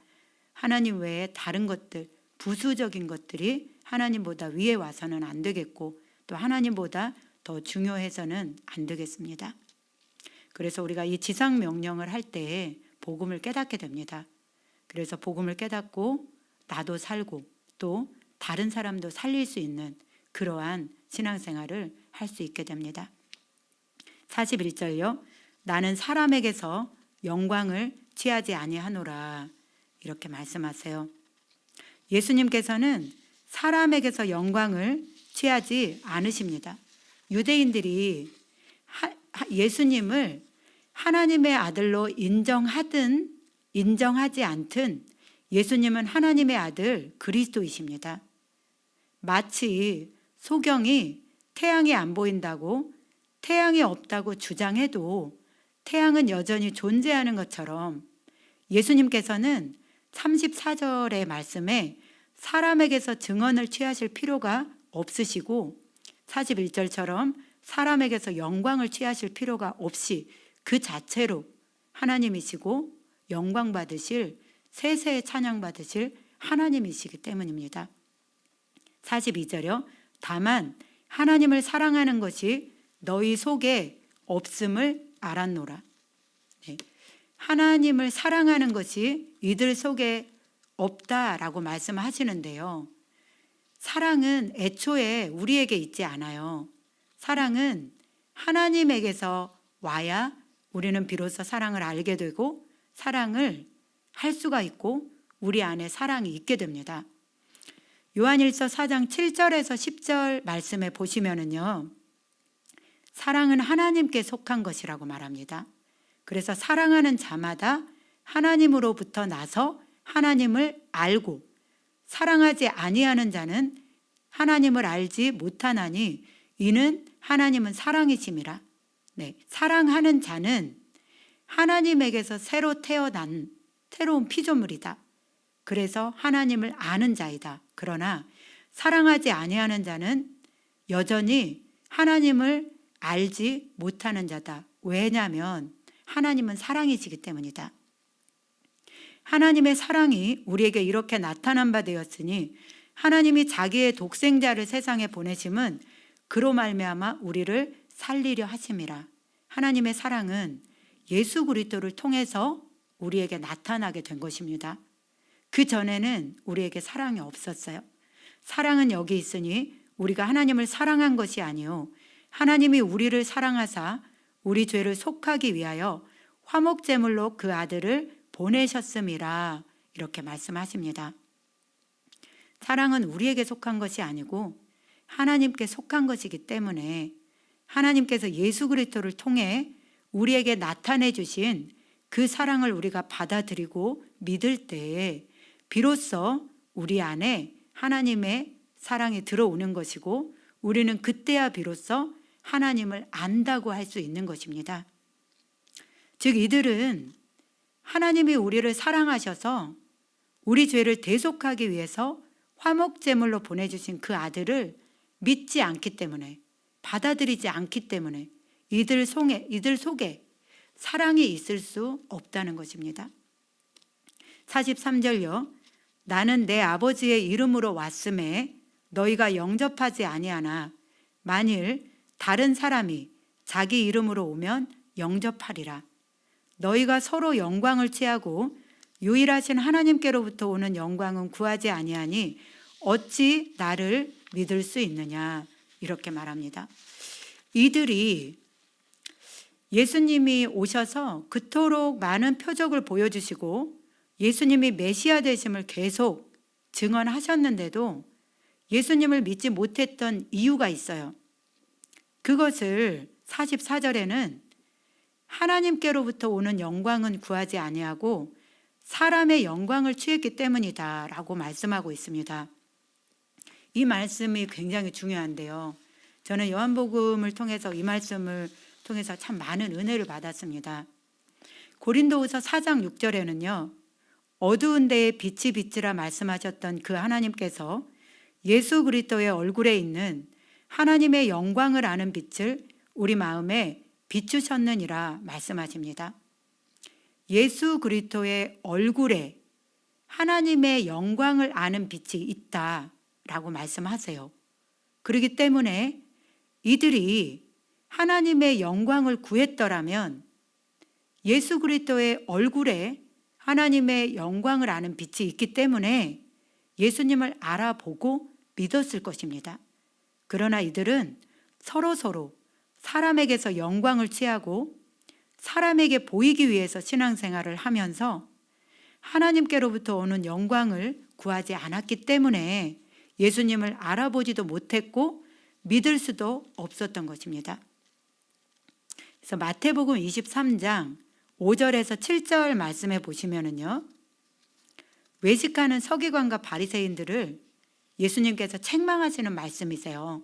A: 하나님 외에 다른 것들, 부수적인 것들이 하나님보다 위에 와서는 안 되겠고 또 하나님보다 더 중요해서는 안 되겠습니다. 그래서 우리가 이 지상 명령을 할 때 복음을 깨닫게 됩니다. 그래서 복음을 깨닫고 나도 살고 또 다른 사람도 살릴 수 있는 그러한 신앙생활을 할 수 있게 됩니다. 41절요. 나는 사람에게서 영광을 취하지 아니하노라 이렇게 말씀하세요. 예수님께서는 사람에게서 영광을 취하지 않으십니다. 유대인들이 예수님을 하나님의 아들로 인정하든 인정하지 않든 예수님은 하나님의 아들 그리스도이십니다. 마치 소경이 태양이 안 보인다고 태양이 없다고 주장해도 태양은 여전히 존재하는 것처럼 예수님께서는 34절의 말씀에 사람에게서 증언을 취하실 필요가 없으시고 41절처럼 사람에게서 영광을 취하실 필요가 없이 그 자체로 하나님이시고 영광 받으실 세세의 찬양 받으실 하나님이시기 때문입니다. 42절이요. 다만 하나님을 사랑하는 것이 너희 속에 없음을 알았노라. 네. 하나님을 사랑하는 것이 이들 속에 없다라고 말씀하시는데요. 사랑은 애초에 우리에게 있지 않아요. 사랑은 하나님에게서 와야 우리는 비로소 사랑을 알게 되고 사랑을 할 수가 있고 우리 안에 사랑이 있게 됩니다. 요한일서 4장 7절에서 10절 말씀에 보시면은요. 사랑은 하나님께 속한 것이라고 말합니다. 그래서 사랑하는 자마다 하나님으로부터 나서 하나님을 알고 사랑하지 아니하는 자는 하나님을 알지 못하나니 이는 하나님은 사랑이심이라. 네, 사랑하는 자는 하나님에게서 새로 태어난 새로운 피조물이다. 그래서 하나님을 아는 자이다. 그러나 사랑하지 아니하는 자는 여전히 하나님을 알지 못하는 자다. 왜냐하면 하나님은 사랑이시기 때문이다. 하나님의 사랑이 우리에게 이렇게 나타난 바 되었으니 하나님이 자기의 독생자를 세상에 보내심은 그로 말미암아 우리를 살리려 하심이라. 하나님의 사랑은 예수 그리스도를 통해서 우리에게 나타나게 된 것입니다. 그 전에는 우리에게 사랑이 없었어요. 사랑은 여기 있으니 우리가 하나님을 사랑한 것이 아니요 하나님이 우리를 사랑하사 우리 죄를 속하기 위하여 화목제물로 그 아들을 보내셨음이라 이렇게 말씀하십니다. 사랑은 우리에게 속한 것이 아니고 하나님께 속한 것이기 때문에 하나님께서 예수 그리스도를 통해 우리에게 나타내 주신 그 사랑을 우리가 받아들이고 믿을 때에 비로소 우리 안에 하나님의 사랑이 들어오는 것이고 우리는 그때야 비로소 하나님을 안다고 할 수 있는 것입니다. 즉 이들은 하나님이 우리를 사랑하셔서 우리 죄를 대속하기 위해서 화목제물로 보내주신 그 아들을 믿지 않기 때문에, 받아들이지 않기 때문에 이들 속에 사랑이 있을 수 없다는 것입니다. 43절요. 나는 내 아버지의 이름으로 왔음에 너희가 영접하지 아니하나 만일 다른 사람이 자기 이름으로 오면 영접하리라. 너희가 서로 영광을 취하고 유일하신 하나님께로부터 오는 영광은 구하지 아니하니 어찌 나를 믿을 수 있느냐, 이렇게 말합니다. 이들이 예수님이 오셔서 그토록 많은 표적을 보여주시고 예수님이 메시아 되심을 계속 증언하셨는데도 예수님을 믿지 못했던 이유가 있어요. 그것을 44절에는 하나님께로부터 오는 영광은 구하지 아니하고 사람의 영광을 취했기 때문이다 라고 말씀하고 있습니다. 이 말씀이 굉장히 중요한데요. 저는 요한복음을 통해서 이 말씀을 통해서 참 많은 은혜를 받았습니다. 고린도후서 4장 6절에는요. 어두운 데에 빛이 비치라 말씀하셨던 그 하나님께서 예수 그리스도의 얼굴에 있는 하나님의 영광을 아는 빛을 우리 마음에 비추셨느니라 말씀하십니다. 예수 그리스도의 얼굴에 하나님의 영광을 아는 빛이 있다라고 말씀하세요. 그렇기 때문에 이들이 하나님의 영광을 구했더라면 예수 그리스도의 얼굴에 하나님의 영광을 아는 빛이 있기 때문에 예수님을 알아보고 믿었을 것입니다. 그러나 이들은 서로 사람에게서 영광을 취하고 사람에게 보이기 위해서 신앙생활을 하면서 하나님께로부터 오는 영광을 구하지 않았기 때문에 예수님을 알아보지도 못했고 믿을 수도 없었던 것입니다. 그래서 마태복음 23장 5절에서 7절 말씀에 보시면은요. 외식하는 서기관과 바리새인들을 예수님께서 책망하시는 말씀이세요.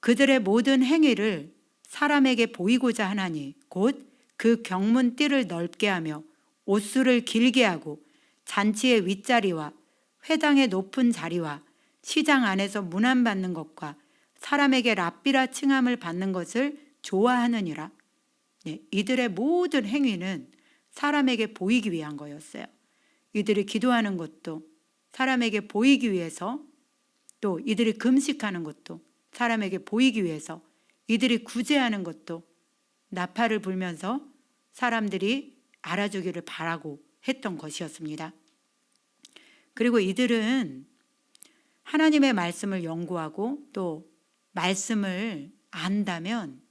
A: 그들의 모든 행위를 사람에게 보이고자 하나니 곧 그 경문띠를 넓게 하며 옷수를 길게 하고 잔치의 윗자리와 회당의 높은 자리와 시장 안에서 문안받는 것과 사람에게 랍비라 칭함을 받는 것을 좋아하느니라. 네, 이들의 모든 행위는 사람에게 보이기 위한 거였어요. 이들이 기도하는 것도 사람에게 보이기 위해서, 또 이들이 금식하는 것도 사람에게 보이기 위해서, 이들이 구제하는 것도 나팔을 불면서 사람들이 알아주기를 바라고 했던 것이었습니다. 그리고 이들은 하나님의 말씀을 연구하고 또 말씀을 안다면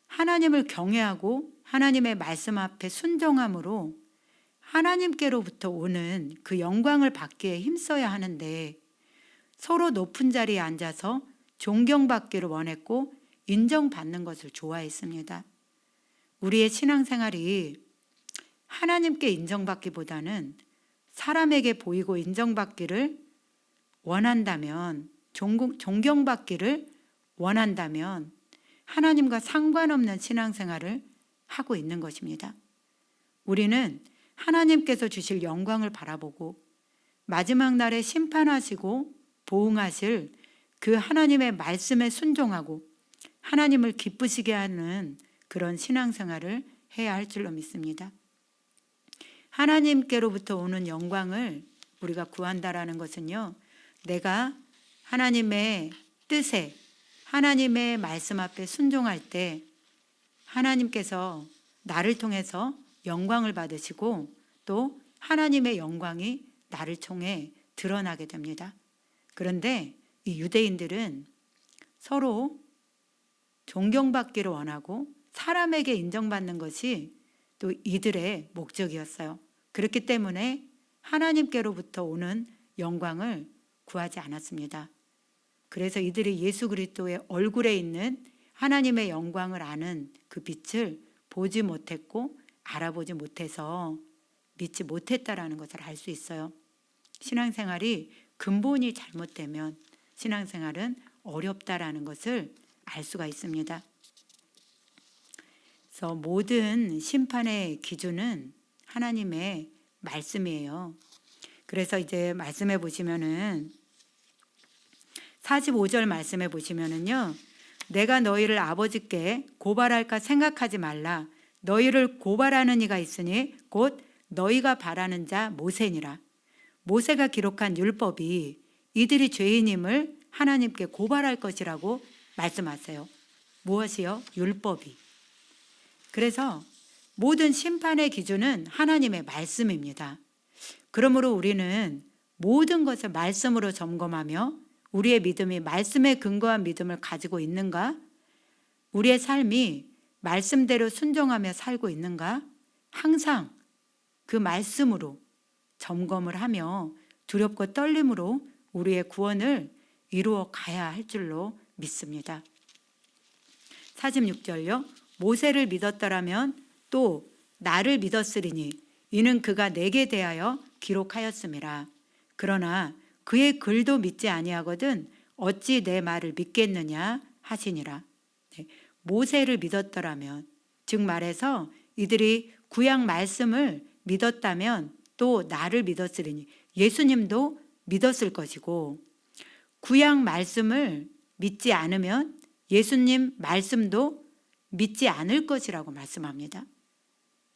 A: 하나님을 경외하고 하나님의 말씀 앞에 순종함으로 하나님께로부터 오는 그 영광을 받기에 힘써야 하는데 서로 높은 자리에 앉아서 존경받기를 원했고 인정받는 것을 좋아했습니다. 우리의 신앙생활이 하나님께 인정받기보다는 사람에게 보이고 인정받기를 원한다면, 존경받기를 원한다면 하나님과 상관없는 신앙생활을 하고 있는 것입니다. 우리는 하나님께서 주실 영광을 바라보고 마지막 날에 심판하시고 보응하실 그 하나님의 말씀에 순종하고 하나님을 기쁘시게 하는 그런 신앙생활을 해야 할 줄로 믿습니다. 하나님께로부터 오는 영광을 우리가 구한다라는 것은요, 내가 하나님의 뜻에, 하나님의 말씀 앞에 순종할 때 하나님께서 나를 통해서 영광을 받으시고 또 하나님의 영광이 나를 통해 드러나게 됩니다. 그런데 이 유대인들은 서로 존경받기를 원하고 사람에게 인정받는 것이 또 이들의 목적이었어요. 그렇기 때문에 하나님께로부터 오는 영광을 구하지 않았습니다. 그래서 이들이 예수 그리스도의 얼굴에 있는 하나님의 영광을 아는 그 빛을 보지 못했고 알아보지 못해서 믿지 못했다라는 것을 알 수 있어요. 신앙생활이 근본이 잘못되면 신앙생활은 어렵다라는 것을 알 수가 있습니다. 그래서 모든 심판의 기준은 하나님의 말씀이에요. 그래서 이제 말씀해 보시면은 45절 말씀해 보시면은요. 내가 너희를 아버지께 고발할까 생각하지 말라. 너희를 고발하는 이가 있으니 곧 너희가 바라는 자 모세니라. 모세가 기록한 율법이 이들이 죄인임을 하나님께 고발할 것이라고 말씀하세요. 무엇이요? 율법이. 그래서 모든 심판의 기준은 하나님의 말씀입니다. 그러므로 우리는 모든 것을 말씀으로 점검하며 우리의 믿음이 말씀에 근거한 믿음을 가지고 있는가? 우리의 삶이 말씀대로 순종하며 살고 있는가? 항상 그 말씀으로 점검을 하며 두렵고 떨림으로 우리의 구원을 이루어 가야 할 줄로 믿습니다. 46절요. 모세를 믿었더라면 또 나를 믿었으리니 이는 그가 내게 대하여 기록하였음이라. 그러나 그의 글도 믿지 아니하거든 어찌 내 말을 믿겠느냐 하시니라. 모세를 믿었더라면, 즉 말해서 이들이 구약 말씀을 믿었다면 또 나를 믿었으리니 예수님도 믿었을 것이고, 구약 말씀을 믿지 않으면 예수님 말씀도 믿지 않을 것이라고 말씀합니다.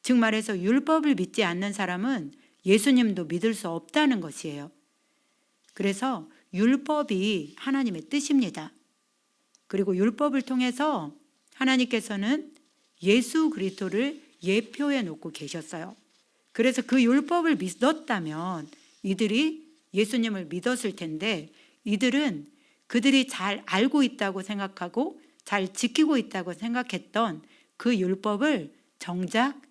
A: 즉 말해서 율법을 믿지 않는 사람은 예수님도 믿을 수 없다는 것이에요. 그래서 율법이 하나님의 뜻입니다. 그리고 율법을 통해서 하나님께서는 예수 그리스도를 예표해 놓고 계셨어요. 그래서 그 율법을 믿었다면 이들이 예수님을 믿었을 텐데, 이들은 그들이 잘 알고 있다고 생각하고 잘 지키고 있다고 생각했던 그 율법을 정작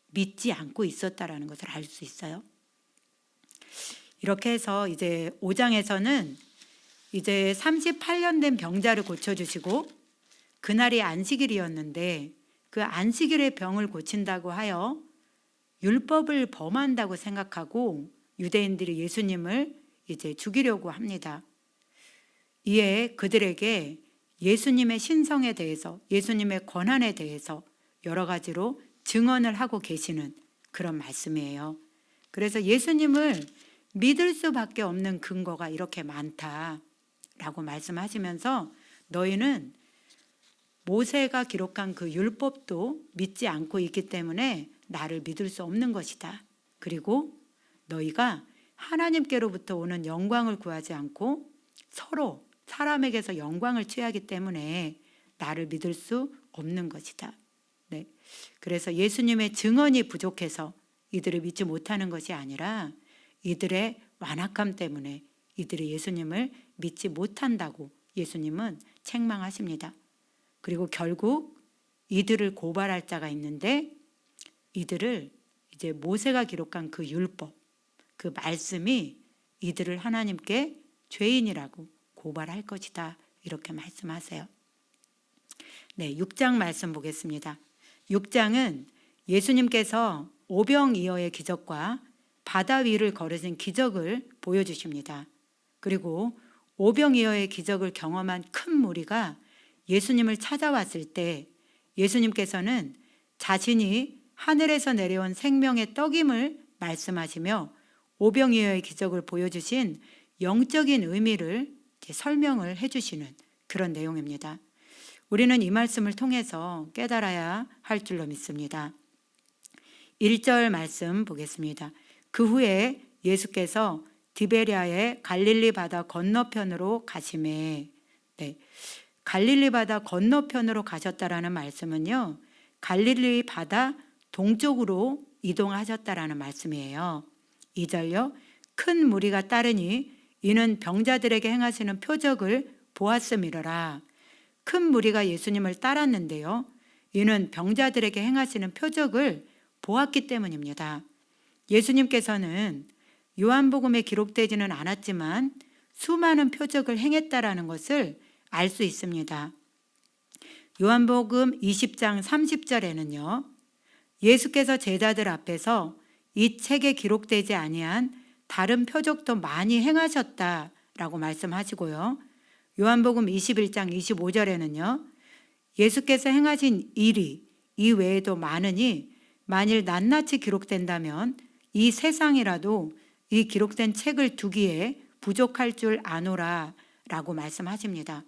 A: 믿지 않고 있었다라는 것을 알 수 있어요. 이렇게 해서 이제 5장에서는 이제 38년 된 병자를 고쳐주시고, 그날이 안식일이었는데 그 안식일의 병을 고친다고 하여 율법을 범한다고 생각하고 유대인들이 예수님을 이제 죽이려고 합니다. 이에 그들에게 예수님의 신성에 대해서, 예수님의 권한에 대해서 여러 가지로 증언을 하고 계시는 그런 말씀이에요. 그래서 예수님을 믿을 수밖에 없는 근거가 이렇게 많다라고 말씀하시면서, 너희는 모세가 기록한 그 율법도 믿지 않고 있기 때문에 나를 믿을 수 없는 것이다. 그리고 너희가 하나님께로부터 오는 영광을 구하지 않고 서로 사람에게서 영광을 취하기 때문에 나를 믿을 수 없는 것이다. 네. 그래서 예수님의 증언이 부족해서 이들을 믿지 못하는 것이 아니라 이들의 완악함 때문에 이들이 예수님을 믿지 못한다고 예수님은 책망하십니다. 그리고 결국 이들을 고발할 자가 있는데, 이들을 이제 모세가 기록한 그 율법, 그 말씀이 이들을 하나님께 죄인이라고 고발할 것이다, 이렇게 말씀하세요. 네, 6장 말씀 보겠습니다. 6장은 예수님께서 오병이어의 기적과 바다 위를 걸으신 기적을 보여주십니다. 그리고 오병이어의 기적을 경험한 큰 무리가 예수님을 찾아왔을 때 예수님께서는 자신이 하늘에서 내려온 생명의 떡임을 말씀하시며 오병이어의 기적을 보여주신 영적인 의미를 설명을 해주시는 그런 내용입니다. 우리는 이 말씀을 통해서 깨달아야 할 줄로 믿습니다. 1절 말씀 보겠습니다. 그 후에 예수께서 디베랴의 갈릴리 바다 건너편으로 가시매. 네, 갈릴리 바다 건너편으로 가셨다라는 말씀은요, 갈릴리 바다 동쪽으로 이동하셨다라는 말씀이에요. 2절요. 큰 무리가 따르니 이는 병자들에게 행하시는 표적을 보았음이로라. 큰 무리가 예수님을 따랐는데요, 이는 병자들에게 행하시는 표적을 보았기 때문입니다. 예수님께서는 요한복음에 기록되지는 않았지만 수많은 표적을 행했다라는 것을 알 수 있습니다. 요한복음 20장 30절에는요. 예수께서 제자들 앞에서 이 책에 기록되지 아니한 다른 표적도 많이 행하셨다라고 말씀하시고요. 요한복음 21장 25절에는요. 예수께서 행하신 일이 이 외에도 많으니 만일 낱낱이 기록된다면 이 세상이라도 이 기록된 책을 두기에 부족할 줄 아노라 라고 말씀하십니다.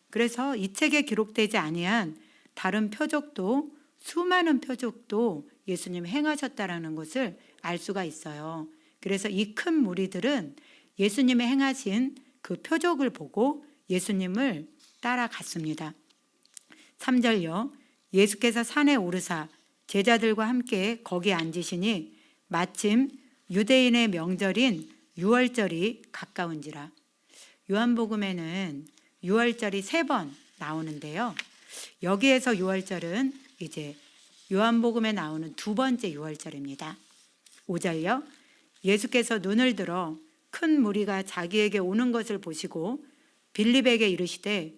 A: 그래서 이 책에 기록되지 아니한 다른 표적도 수많은 표적도 예수님 행하셨다라는 것을 알 수가 있어요. 그래서 이 큰 무리들은 예수님의 행하신 그 표적을 보고 예수님을 따라갔습니다. 3절요. 예수께서 산에 오르사 제자들과 함께 거기 앉으시니 마침 유대인의 명절인 유월절이 가까운지라. 요한복음에는 유월절이 3번 나오는데요. 여기에서 유월절은 이제 요한복음에 나오는 두 번째 유월절입니다. 5절요. 예수께서 눈을 들어 큰 무리가 자기에게 오는 것을 보시고 빌립에게 이르시되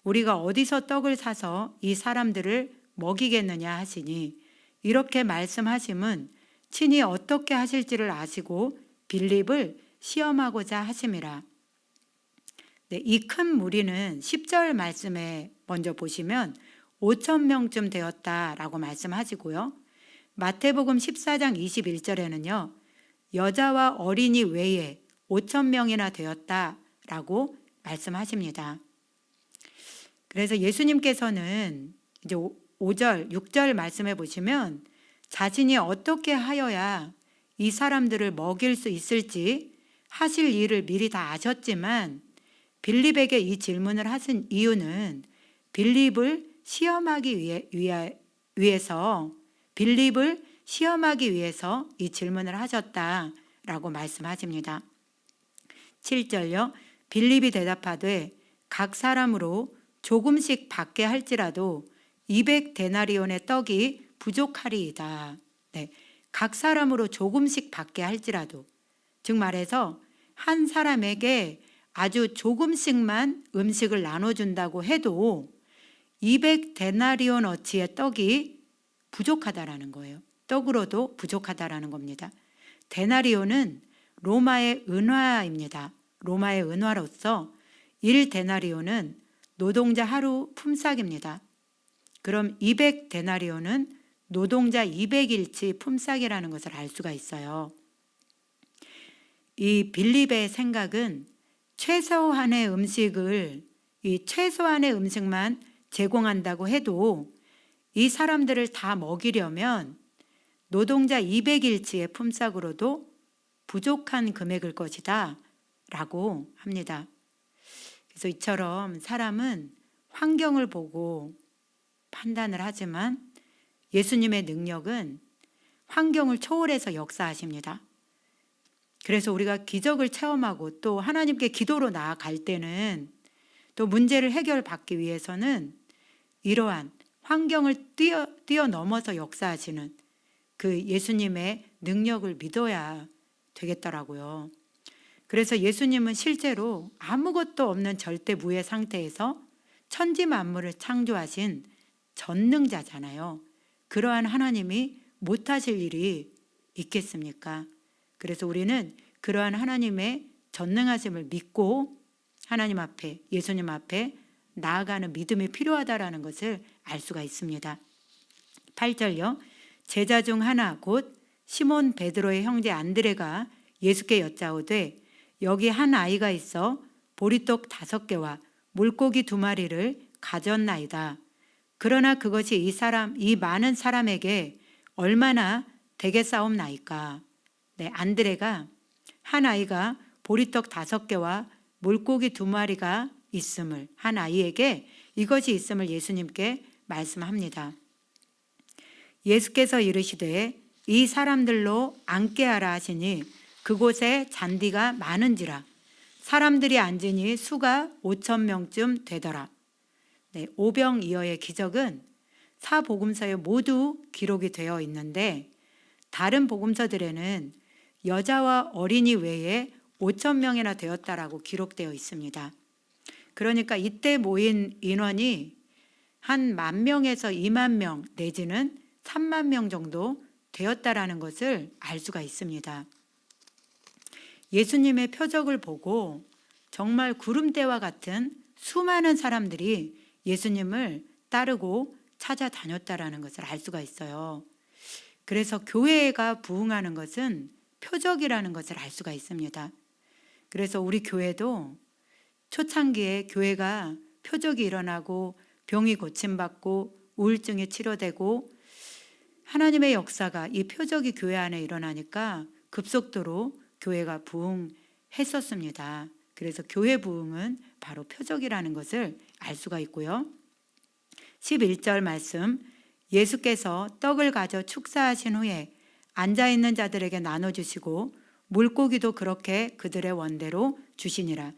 A: 우리가 어디서 떡을 사서 이 사람들을 먹이겠느냐 하시니 이렇게 말씀하심은 친히 어떻게 하실지를 아시고 빌립을 시험하고자 하심이라. 네, 이 큰 무리는 10절 말씀에 먼저 보시면 5천 명쯤 되었다라고 말씀하시고요. 마태복음 14장 21절에는요. 여자와 어린이 외에 5천 명이나 되었다라고 말씀하십니다. 그래서 예수님께서는 이제 5절, 6절 말씀해 보시면 자신이 어떻게 하여야 이 사람들을 먹일 수 있을지 하실 일을 미리 다 아셨지만 빌립에게 이 질문을 하신 이유는 빌립을 시험하기 위해서 빌립을 시험하기 위해서 이 질문을 하셨다라고 말씀하십니다. 7절요. 빌립이 대답하되 각 사람으로 조금씩 받게 할지라도 200데나리온의 떡이 부족하리이다. 네, 각 사람으로 조금씩 받게 할지라도, 즉 말해서 한 사람에게 아주 조금씩만 음식을 나눠준다고 해도 200데나리온 어치의 떡이 부족하다라는 거예요. 떡으로도 부족하다라는 겁니다. 데나리온은 로마의 은화입니다. 로마의 은화로서 1데나리온은 노동자 하루 품삯입니다. 그럼 200데나리온은 노동자 200일치 품삯이라는 것을 알 수가 있어요. 이 빌립의 생각은 최소한의 음식만 제공한다고 해도 이 사람들을 다 먹이려면 노동자 200일치의 품삯으로도 부족한 금액일 것이다 라고 합니다. 그래서 이처럼 사람은 환경을 보고 판단을 하지만 예수님의 능력은 환경을 초월해서 역사하십니다. 그래서 우리가 기적을 체험하고 또 하나님께 기도로 나아갈 때는 또 문제를 해결받기 위해서는 이러한 환경을 뛰어넘어서 역사하시는 그 예수님의 능력을 믿어야 되겠더라고요. 그래서 예수님은 실제로 아무것도 없는 절대무의 상태에서 천지 만물을 창조하신 전능자잖아요. 그러한 하나님이 못하실 일이 있겠습니까? 그래서 우리는 그러한 하나님의 전능하심을 믿고 하나님 앞에, 예수님 앞에 나아가는 믿음이 필요하다라는 것을 알 수가 있습니다. 8절요. 제자 중 하나 곧 시몬 베드로의 형제 안드레가 예수께 여짜오되 여기 한 아이가 있어 보리떡 5개와 물고기 2마리를 가졌나이다. 그러나 그것이 이 많은 사람에게 얼마나 되겠사옵나이까. 네, 안드레가 한 아이가 보리떡 5개와 물고기 2마리가 있음을, 한 아이에게 이것이 있음을 예수님께 말씀합니다. 예수께서 이르시되 이 사람들로 앉게 하라 하시니 그곳에 잔디가 많은지라 사람들이 앉으니 수가 5천 명쯤 되더라. 네, 오병이어의 기적은 사복음서에 모두 기록이 되어 있는데 다른 복음서들에는 여자와 어린이 외에 5천 명이나 되었다라고 기록되어 있습니다. 그러니까 이때 모인 인원이 한 10,000명에서 20,000명 내지는 30,000명 정도 되었다라는 것을 알 수가 있습니다. 예수님의 표적을 보고 정말 구름대와 같은 수많은 사람들이 예수님을 따르고 찾아다녔다라는 것을 알 수가 있어요. 그래서 교회가 부흥하는 것은 표적이라는 것을 알 수가 있습니다. 그래서 우리 교회도 초창기에 교회가 표적이 일어나고 병이 고침받고 우울증이 치료되고 하나님의 역사가 이 표적이 교회 안에 일어나니까 급속도로 교회가 부흥했었습니다. 그래서 교회 부흥은 바로 표적이라는 것을 알 수가 있고요. 11절 말씀, 예수께서 떡을 가져 축사하신 후에 앉아있는 자들에게 나눠주시고 물고기도 그렇게 그들의 원대로 주시니라.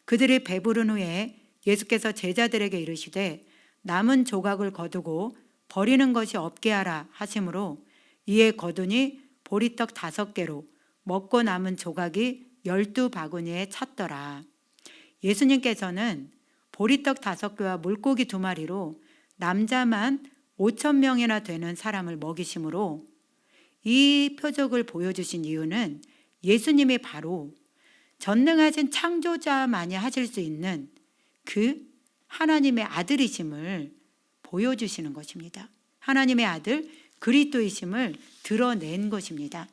A: 그들이 배부른 후에 예수께서 제자들에게 이르시되 남은 조각을 거두고 버리는 것이 없게 하라 하심으로 이에 거두니 보리떡 5개로 먹고 남은 조각이 12바구니에 찼더라. 예수님께서는 보리떡 5개와 물고기 2마리로 남자만 5,000명이나 되는 사람을 먹이심으로 이 표적을 보여주신 이유는 예수님이 바로 전능하신 창조자만이 하실 수 있는 그 하나님의 아들이심을 보여주시는 것입니다. 하나님의 아들 그리스도이심을 드러낸 것입니다.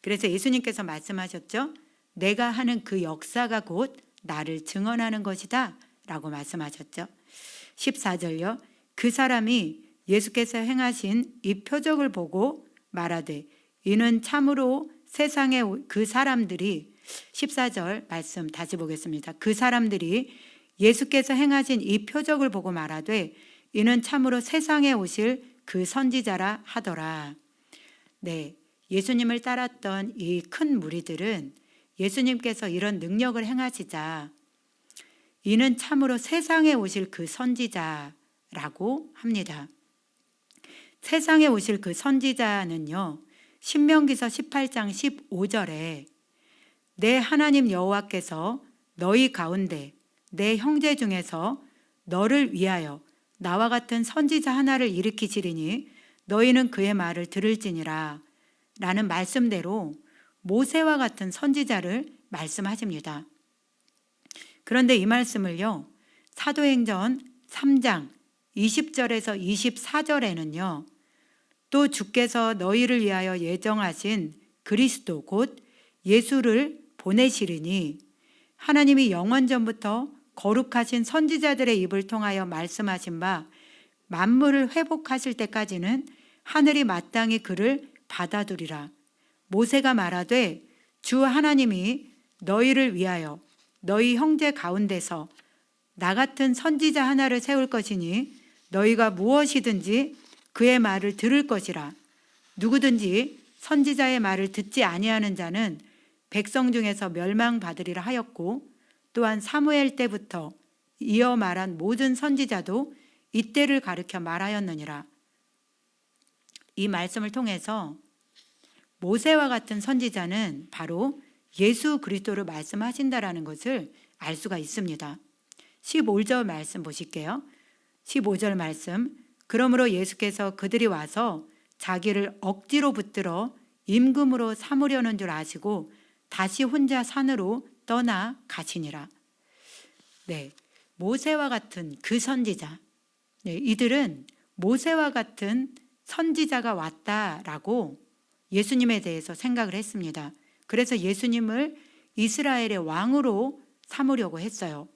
A: 그래서 예수님께서 말씀하셨죠. 내가 하는 그 역사가 곧 나를 증언하는 것이다 라고 말씀하셨죠. 14절요. 그 사람이 예수께서 행하신 이 표적을 보고 말하되 이는 참으로 세상에 그 사람들이 14절 말씀 다시 보겠습니다. 그 사람들이 예수께서 행하신 이 표적을 보고 말하되 이는 참으로 세상에 오실 그 선지자라 하더라. 네, 예수님을 따랐던 이 큰 무리들은 예수님께서 이런 능력을 행하시자 이는 참으로 세상에 오실 그 선지자라고 합니다. 세상에 오실 그 선지자는요, 신명기서 18장 15절에 내 하나님 여호와께서 너희 가운데 내 형제 중에서 너를 위하여 나와 같은 선지자 하나를 일으키시리니 너희는 그의 말을 들을지니라 라는 말씀대로 모세와 같은 선지자를 말씀하십니다. 그런데 이 말씀을요, 사도행전 3장 20절에서 24절에는요, 또 주께서 너희를 위하여 예정하신 그리스도 곧 예수를 보내시리니 하나님이 영원전부터 거룩하신 선지자들의 입을 통하여 말씀하신 바 만물을 회복하실 때까지는 하늘이 마땅히 그를 받아두리라. 모세가 말하되 주 하나님이 너희를 위하여 너희 형제 가운데서 나 같은 선지자 하나를 세울 것이니 너희가 무엇이든지 그의 말을 들을 것이라. 누구든지 선지자의 말을 듣지 아니하는 자는 백성 중에서 멸망받으리라 하였고 또한 사무엘 때부터 이어 말한 모든 선지자도 이때를 가리켜 말하였느니라. 이 말씀을 통해서 모세와 같은 선지자는 바로 예수 그리스도를 말씀하신다라는 것을 알 수가 있습니다. 15절 말씀 보실게요. 15절 말씀, 그러므로 예수께서 그들이 와서 자기를 억지로 붙들어 임금으로 삼으려는 줄 아시고 다시 혼자 산으로 떠나 가시니라. 네, 모세와 같은 그 선지자, 네, 이들은 모세와 같은 선지자가 왔다라고 예수님에 대해서 생각을 했습니다. 그래서 예수님을 이스라엘의 왕으로 삼으려고 했어요.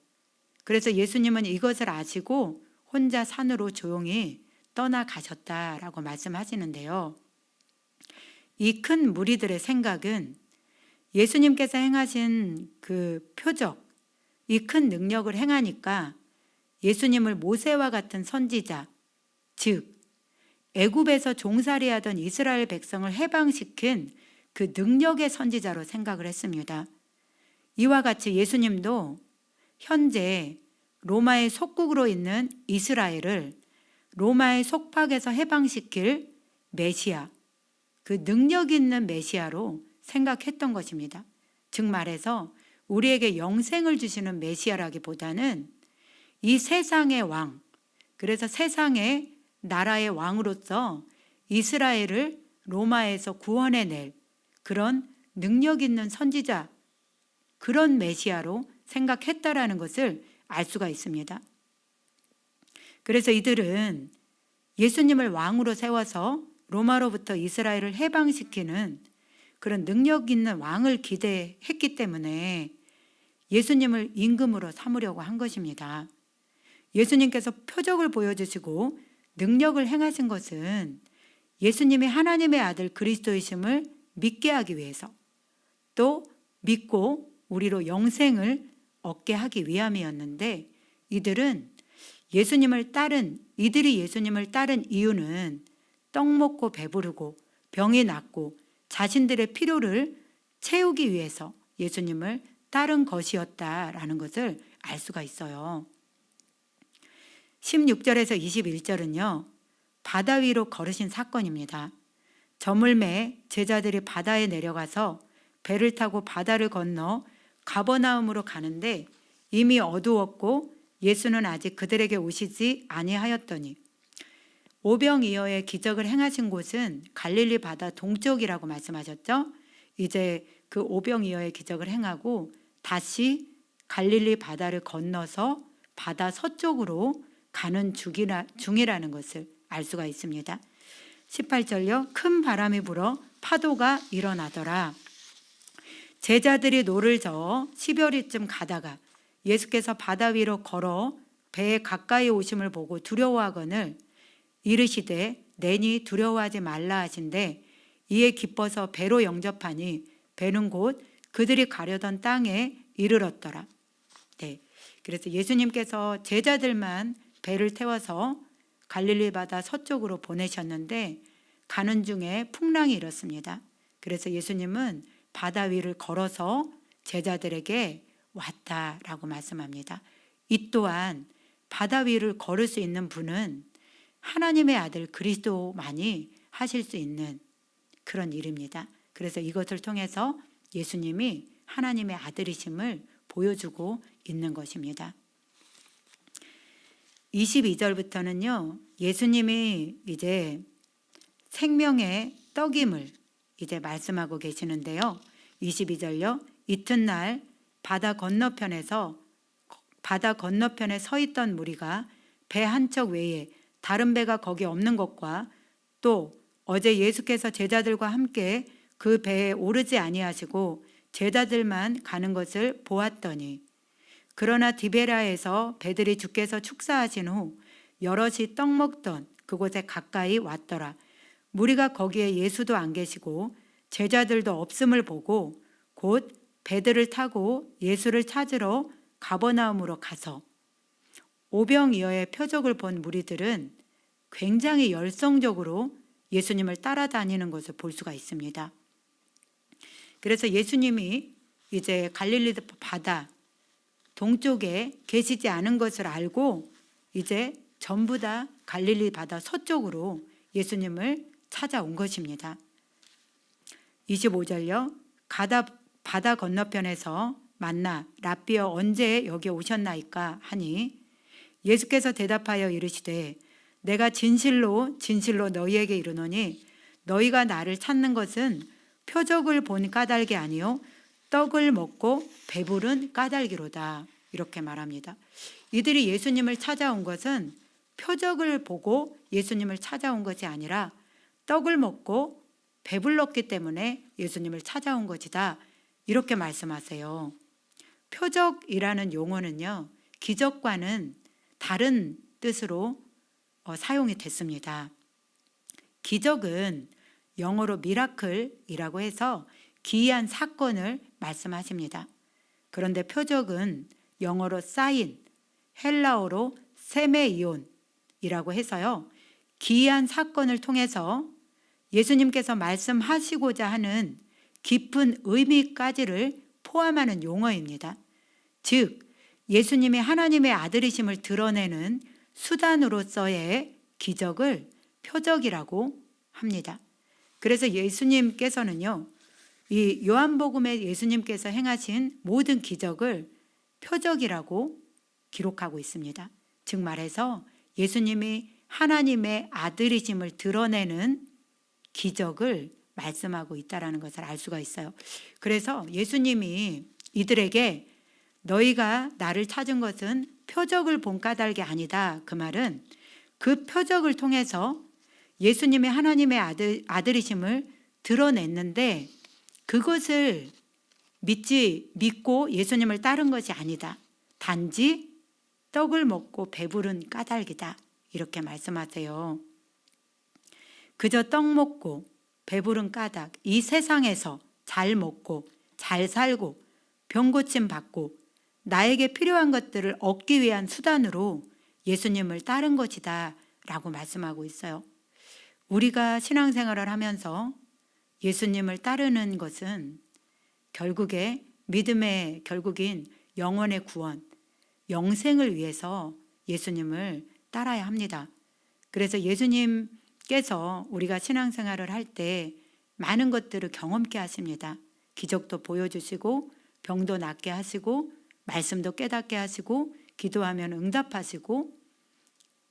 A: 그래서 예수님은 이것을 아시고 혼자 산으로 조용히 떠나가셨다라고 말씀하시는데요. 이 큰 무리들의 생각은 예수님께서 행하신 그 표적, 이 큰 능력을 행하니까 예수님을 모세와 같은 선지자, 즉 애굽에서 종살이하던 이스라엘 백성을 해방시킨 그 능력의 선지자로 생각을 했습니다. 이와 같이 예수님도 현재 로마의 속국으로 있는 이스라엘을 로마의 속박에서 해방시킬 메시아, 그 능력 있는 메시아로 생각했던 것입니다. 즉 말해서 우리에게 영생을 주시는 메시아라기보다는 이 세상의 왕, 그래서 세상의 나라의 왕으로서 이스라엘을 로마에서 구원해낼 그런 능력 있는 선지자, 그런 메시아로 생각했다라는 것을 알 수가 있습니다. 그래서 이들은 예수님을 왕으로 세워서 로마로부터 이스라엘을 해방시키는 그런 능력 있는 왕을 기대했기 때문에 예수님을 임금으로 삼으려고 한 것입니다. 예수님께서 표적을 보여주시고 능력을 행하신 것은 예수님이 하나님의 아들 그리스도이심을 믿게 하기 위해서, 또 믿고 우리로 영생을 얻게 하기 위함이었는데, 이들이 예수님을 따른 이유는 떡 먹고 배부르고 병이 낫고 자신들의 필요를 채우기 위해서 예수님을 따른 것이었다라는 것을 알 수가 있어요. 16절에서 21절은요, 바다 위로 걸으신 사건입니다. 저물매 제자들이 바다에 내려가서 배를 타고 바다를 건너 가버나움으로 가는데 이미 어두웠고 예수는 아직 그들에게 오시지 아니하였더니, 오병이어의 기적을 행하신 곳은 갈릴리 바다 동쪽이라고 말씀하셨죠. 이제 그 오병이어의 기적을 행하고 다시 갈릴리 바다를 건너서 바다 서쪽으로 가는 중이라는 것을 알 수가 있습니다. 18절요. 큰 바람이 불어 파도가 일어나더라. 제자들이 노를 저어 10여리쯤 가다가 예수께서 바다 위로 걸어 배에 가까이 오심을 보고 두려워하거늘 이르시되 내니 두려워하지 말라 하신대, 이에 기뻐서 배로 영접하니 배는 곧 그들이 가려던 땅에 이르렀더라. 네, 그래서 예수님께서 제자들만 배를 태워서 갈릴리 바다 서쪽으로 보내셨는데 가는 중에 풍랑이 일었습니다. 그래서 예수님은 바다 위를 걸어서 제자들에게 왔다라고 말씀합니다. 이 또한 바다 위를 걸을 수 있는 분은 하나님의 아들 그리스도만이 하실 수 있는 그런 일입니다. 그래서 이것을 통해서 예수님이 하나님의 아들이심을 보여주고 있는 것입니다. 22절부터는요, 예수님이 이제 생명의 떡임을 이제 말씀하고 계시는데요. 22절요. 이튿날 바다 건너편에 서 있던 무리가 배 한 척 외에 다른 배가 거기 없는 것과 또 어제 예수께서 제자들과 함께 그 배에 오르지 아니하시고 제자들만 가는 것을 보았더니, 그러나 디베라에서 배들이 주께서 축사하신 후 여럿이 떡 먹던 그곳에 가까이 왔더라. 무리가 거기에 예수도 안 계시고 제자들도 없음을 보고 곧 배들을 타고 예수를 찾으러 가버나움으로 가서, 오병이어의 표적을 본 무리들은 굉장히 열성적으로 예수님을 따라다니는 것을 볼 수가 있습니다. 그래서 예수님이 이제 갈릴리 바다 동쪽에 계시지 않은 것을 알고 이제 전부 다 갈릴리 바다 서쪽으로 예수님을 찾아온 것입니다. 25절요. 바다 건너편에서 만나 랍비여 언제 여기 오셨나이까 하니 예수께서 대답하여 이르시되 내가 진실로 진실로 너희에게 이르노니 너희가 나를 찾는 것은 표적을 본 까닭이 아니요 떡을 먹고 배부른 까닭이로다. 이렇게 말합니다. 이들이 예수님을 찾아온 것은 표적을 보고 예수님을 찾아온 것이 아니라 떡을 먹고 배불렀기 때문에 예수님을 찾아온 것이다. 이렇게 말씀하세요. 표적이라는 용어는요, 기적과는 다른 뜻으로 사용이 됐습니다. 기적은 영어로 미라클이라고 해서 기이한 사건을 말씀하십니다. 그런데 표적은 영어로 사인, 헬라어로 세메이온이라고 해서요, 기이한 사건을 통해서 예수님께서 말씀하시고자 하는 깊은 의미까지를 포함하는 용어입니다. 즉 예수님이 하나님의 아들이심을 드러내는 수단으로서의 기적을 표적이라고 합니다. 그래서 예수님께서는요, 이 요한복음에 예수님께서 행하신 모든 기적을 표적이라고 기록하고 있습니다. 즉 말해서 예수님이 하나님의 아들이심을 드러내는 기적을 말씀하고 있다는 것을 알 수가 있어요. 그래서 예수님이 이들에게 너희가 나를 찾은 것은 표적을 본 까닭이 아니다. 그 말은 그 표적을 통해서 예수님이 하나님의 아들이심을 드러냈는데 그것을 믿고 예수님을 따른 것이 아니다. 단지 떡을 먹고 배부른 까닭이다. 이렇게 말씀하세요. 그저 떡 먹고 배부른 까닭, 이 세상에서 잘 먹고 잘 살고 병 고침 받고 나에게 필요한 것들을 얻기 위한 수단으로 예수님을 따른 것이다 라고 말씀하고 있어요. 우리가 신앙생활을 하면서 예수님을 따르는 것은 결국에 믿음의 결국인 영혼의 구원, 영생을 위해서 예수님을 따라야 합니다. 그래서 예수님께서 우리가 신앙생활을 할 때 많은 것들을 경험케 하십니다. 기적도 보여주시고 병도 낫게 하시고 말씀도 깨닫게 하시고 기도하면 응답하시고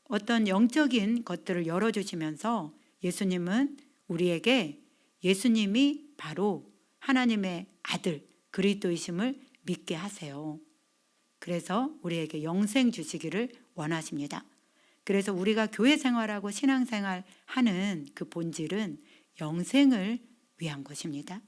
A: 어떤 영적인 것들을 열어주시면서 예수님은 우리에게 예수님이 바로 하나님의 아들 그리스도이심을 믿게 하세요. 그래서 우리에게 영생 주시기를 원하십니다. 그래서 우리가 교회 생활하고 신앙생활 하는 그 본질은 영생을 위한 것입니다.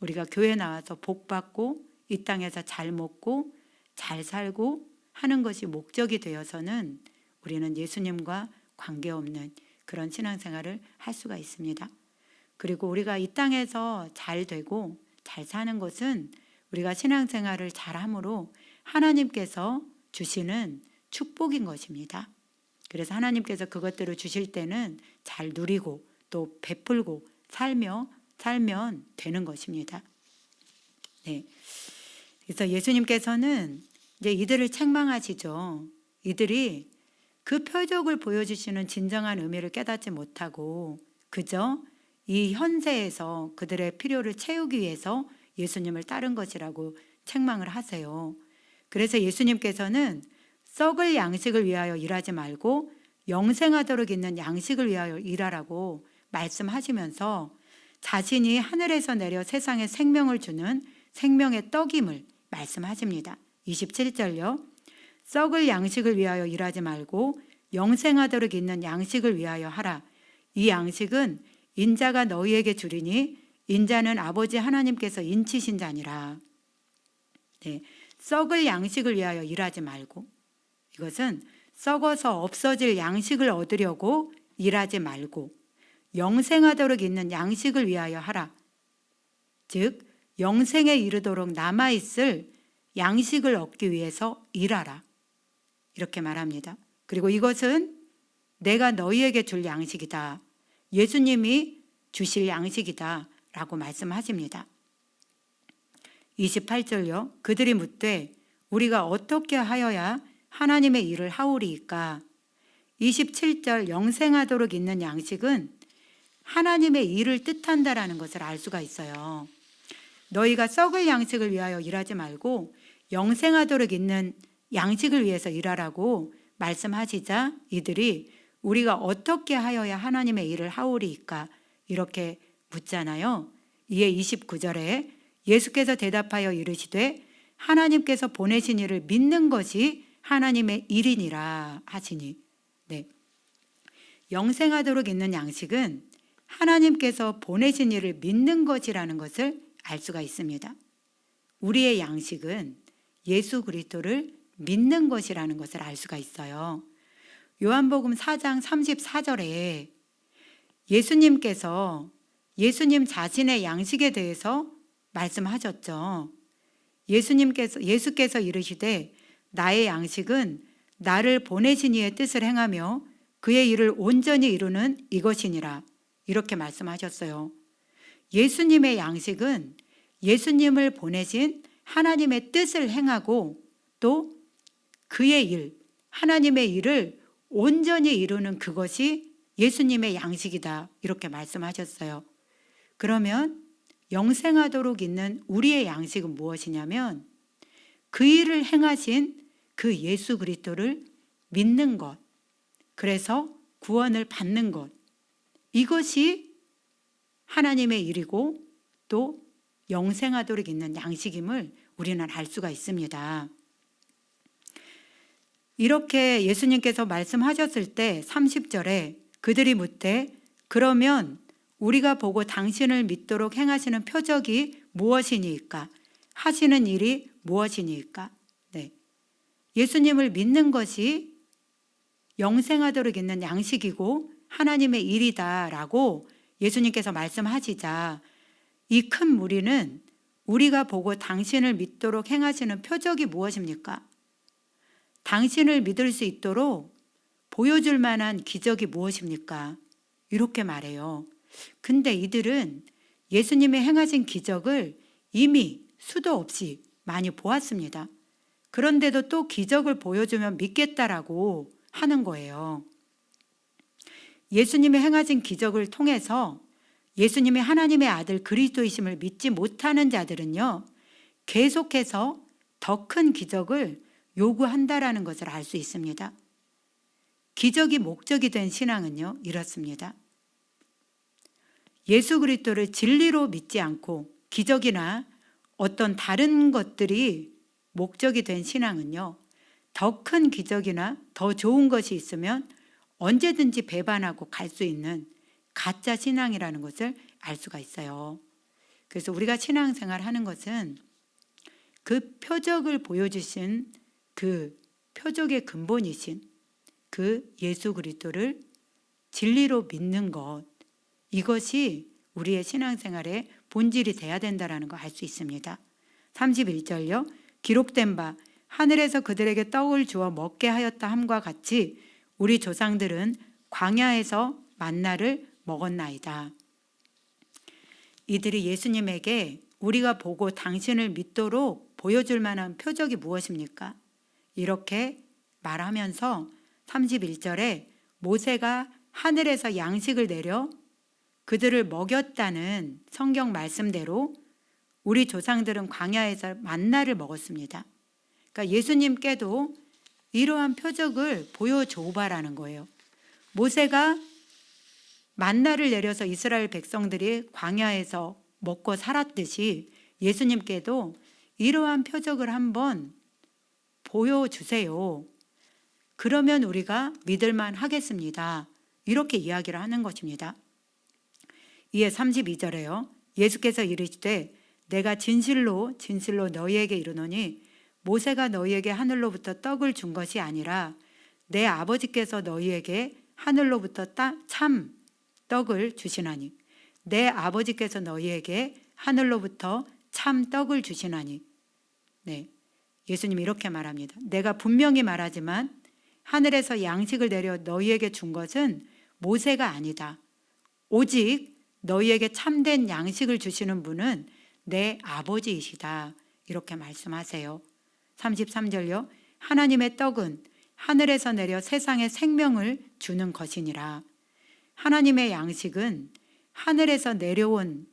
A: 우리가 교회 나와서 복 받고 이 땅에서 잘 먹고 잘 살고 하는 것이 목적이 되어서는 우리는 예수님과 관계없는 그런 신앙생활을 할 수가 있습니다. 그리고 우리가 이 땅에서 잘 되고 잘 사는 것은 우리가 신앙생활을 잘함으로 하나님께서 주시는 축복인 것입니다. 그래서 하나님께서 그것들을 주실 때는 잘 누리고 또 베풀고 살면 되는 것입니다. 네. 그래서 예수님께서는 이제 이들을 책망하시죠. 이들이 그 표적을 보여주시는 진정한 의미를 깨닫지 못하고 그저 이 현세에서 그들의 필요를 채우기 위해서 예수님을 따른 것이라고 책망을 하세요. 그래서 예수님께서는 썩을 양식을 위하여 일하지 말고 영생하도록 있는 양식을 위하여 일하라고 말씀하시면서 자신이 하늘에서 내려 세상에 생명을 주는 생명의 떡임을 말씀하십니다. 27절요. 썩을 양식을 위하여 일하지 말고 영생하도록 있는 양식을 위하여 하라. 이 양식은 인자가 너희에게 주리니 인자는 아버지 하나님께서 인치신 자니라. 네, 썩을 양식을 위하여 일하지 말고 이것은 썩어서 없어질 양식을 얻으려고 일하지 말고 영생하도록 있는 양식을 위하여 하라. 즉 영생에 이르도록 남아있을 양식을 얻기 위해서 일하라. 이렇게 말합니다. 그리고 이것은 내가 너희에게 줄 양식이다. 예수님이 주실 양식이다 라고 말씀하십니다. 28절요. 그들이 묻되 우리가 어떻게 하여야 하나님의 일을 하오리이까. 27절 영생하도록 있는 양식은 하나님의 일을 뜻한다라는 것을 알 수가 있어요. 너희가 썩을 양식을 위하여 일하지 말고 영생하도록 있는 양식을 위해서 일하라고 말씀하시자 이들이 우리가 어떻게 하여야 하나님의 일을 하오리이까 이렇게 묻잖아요. 이에 29절에 예수께서 대답하여 이르시되 하나님께서 보내신 이를 믿는 것이 하나님의 일이니라 하시니. 네. 영생하도록 있는 양식은 하나님께서 보내신 이를 믿는 것이라는 것을 알 수가 있습니다. 우리의 양식은 예수 그리스도를 믿는 것이라는 것을 알 수가 있어요. 요한복음 4장 34절에 예수님께서 예수님 자신의 양식에 대해서 말씀하셨죠. 예수께서 이르시되 나의 양식은 나를 보내신 이의 뜻을 행하며 그의 일을 온전히 이루는 이것이니라 이렇게 말씀하셨어요. 예수님의 양식은 예수님을 보내신 하나님의 뜻을 행하고 또 그의 일, 하나님의 일을 온전히 이루는 그것이 예수님의 양식이다 이렇게 말씀하셨어요. 그러면 영생하도록 있는 우리의 양식은 무엇이냐면 그 일을 행하신 그 예수 그리스도를 믿는 것, 그래서 구원을 받는 것, 이것이 하나님의 일이고 또 영생하도록 있는 양식임을 우리는 알 수가 있습니다. 이렇게 예수님께서 말씀하셨을 때 30절에 그들이 묻되 그러면 우리가 보고 당신을 믿도록 행하시는 표적이 무엇이니까? 하시는 일이 무엇이니까? 네. 예수님을 믿는 것이 영생하도록 있는 양식이고 하나님의 일이다라고 예수님께서 말씀하시자 이 큰 무리는 우리가 보고 당신을 믿도록 행하시는 표적이 무엇입니까? 당신을 믿을 수 있도록 보여줄 만한 기적이 무엇입니까? 이렇게 말해요. 근데 이들은 예수님이 행하신 기적을 이미 수도 없이 많이 보았습니다. 그런데도 또 기적을 보여주면 믿겠다라고 하는 거예요. 예수님이 행하신 기적을 통해서 예수님이 하나님의 아들 그리스도이심을 믿지 못하는 자들은요, 계속해서 더 큰 기적을 요구한다라는 것을 알 수 있습니다. 기적이 목적이 된 신앙은요, 이렇습니다. 예수 그리스도를 진리로 믿지 않고 기적이나 어떤 다른 것들이 목적이 된 신앙은요, 더 큰 기적이나 더 좋은 것이 있으면 언제든지 배반하고 갈 수 있는 가짜 신앙이라는 것을 알 수가 있어요. 그래서 우리가 신앙생활 하는 것은 그 표적을 보여주신 그 표적의 근본이신 그 예수 그리스도를 진리로 믿는 것, 이것이 우리의 신앙생활의 본질이 돼야 된다는 걸 알 수 있습니다. 31절요. 기록된 바 하늘에서 그들에게 떡을 주어 먹게 하였다 함과 같이 우리 조상들은 광야에서 만나를 먹었나이다. 이들이 예수님에게 우리가 보고 당신을 믿도록 보여줄 만한 표적이 무엇입니까? 이렇게 말하면서 31절에 모세가 하늘에서 양식을 내려 그들을 먹였다는 성경 말씀대로 우리 조상들은 광야에서 만나를 먹었습니다. 그러니까 예수님께도 이러한 표적을 보여줘봐라는 거예요. 모세가 만나를 내려서 이스라엘 백성들이 광야에서 먹고 살았듯이 예수님께도 이러한 표적을 한번 보여주세요. 그러면 우리가 믿을만 하겠습니다. 이렇게 이야기를 하는 것입니다. 이에 32절에요. 예수께서 이르시되 내가 진실로 진실로 너희에게 이르노니 모세가 너희에게 하늘로부터 떡을 준 것이 아니라 내 아버지께서 너희에게 하늘로부터 참 떡을 주시나니 내 아버지께서 너희에게 하늘로부터 참 떡을 주시나니. 네, 예수님이 이렇게 말합니다. 내가 분명히 말하지만 하늘에서 양식을 내려 너희에게 준 것은 모세가 아니다. 오직 너희에게 참된 양식을 주시는 분은 내 아버지이시다. 이렇게 말씀하세요. 33절요. 하나님의 떡은 하늘에서 내려 세상에 생명을 주는 것이니라. 하나님의 양식은 하늘에서 내려온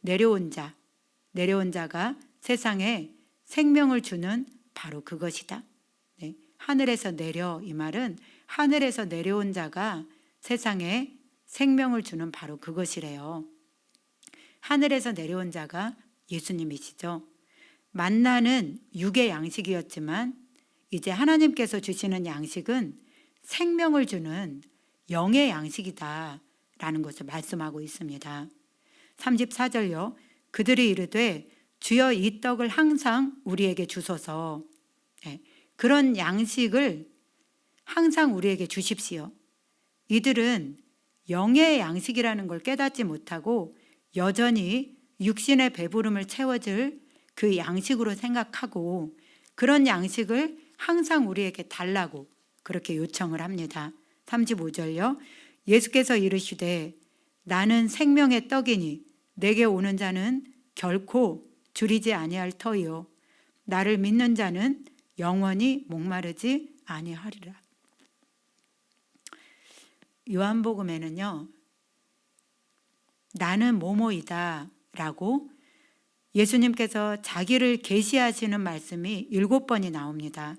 A: 내려온 자가 세상에 생명을 주는 바로 그것이다. 네, 하늘에서 내려, 이 말은 하늘에서 내려온 자가 세상에 생명을 주는 바로 그것이래요. 하늘에서 내려온 자가 예수님이시죠. 만나는 육의 양식이었지만 이제 하나님께서 주시는 양식은 생명을 주는 영의 양식이다라는 것을 말씀하고 있습니다. 34절요. 그들이 이르되 주여 이 떡을 항상 우리에게 주소서. 네, 그런 양식을 항상 우리에게 주십시오. 이들은 영의 양식이라는 걸 깨닫지 못하고 여전히 육신의 배부름을 채워줄 그 양식으로 생각하고 그런 양식을 항상 우리에게 달라고 그렇게 요청을 합니다. 35절요. 예수께서 이르시되 나는 생명의 떡이니 내게 오는 자는 결코 줄이지 아니할 터이요 나를 믿는 자는 영원히 목마르지 아니하리라. 요한복음에는요, 나는 뭐뭐이다 라고 예수님께서 자기를 계시하시는 말씀이 7번이 나옵니다.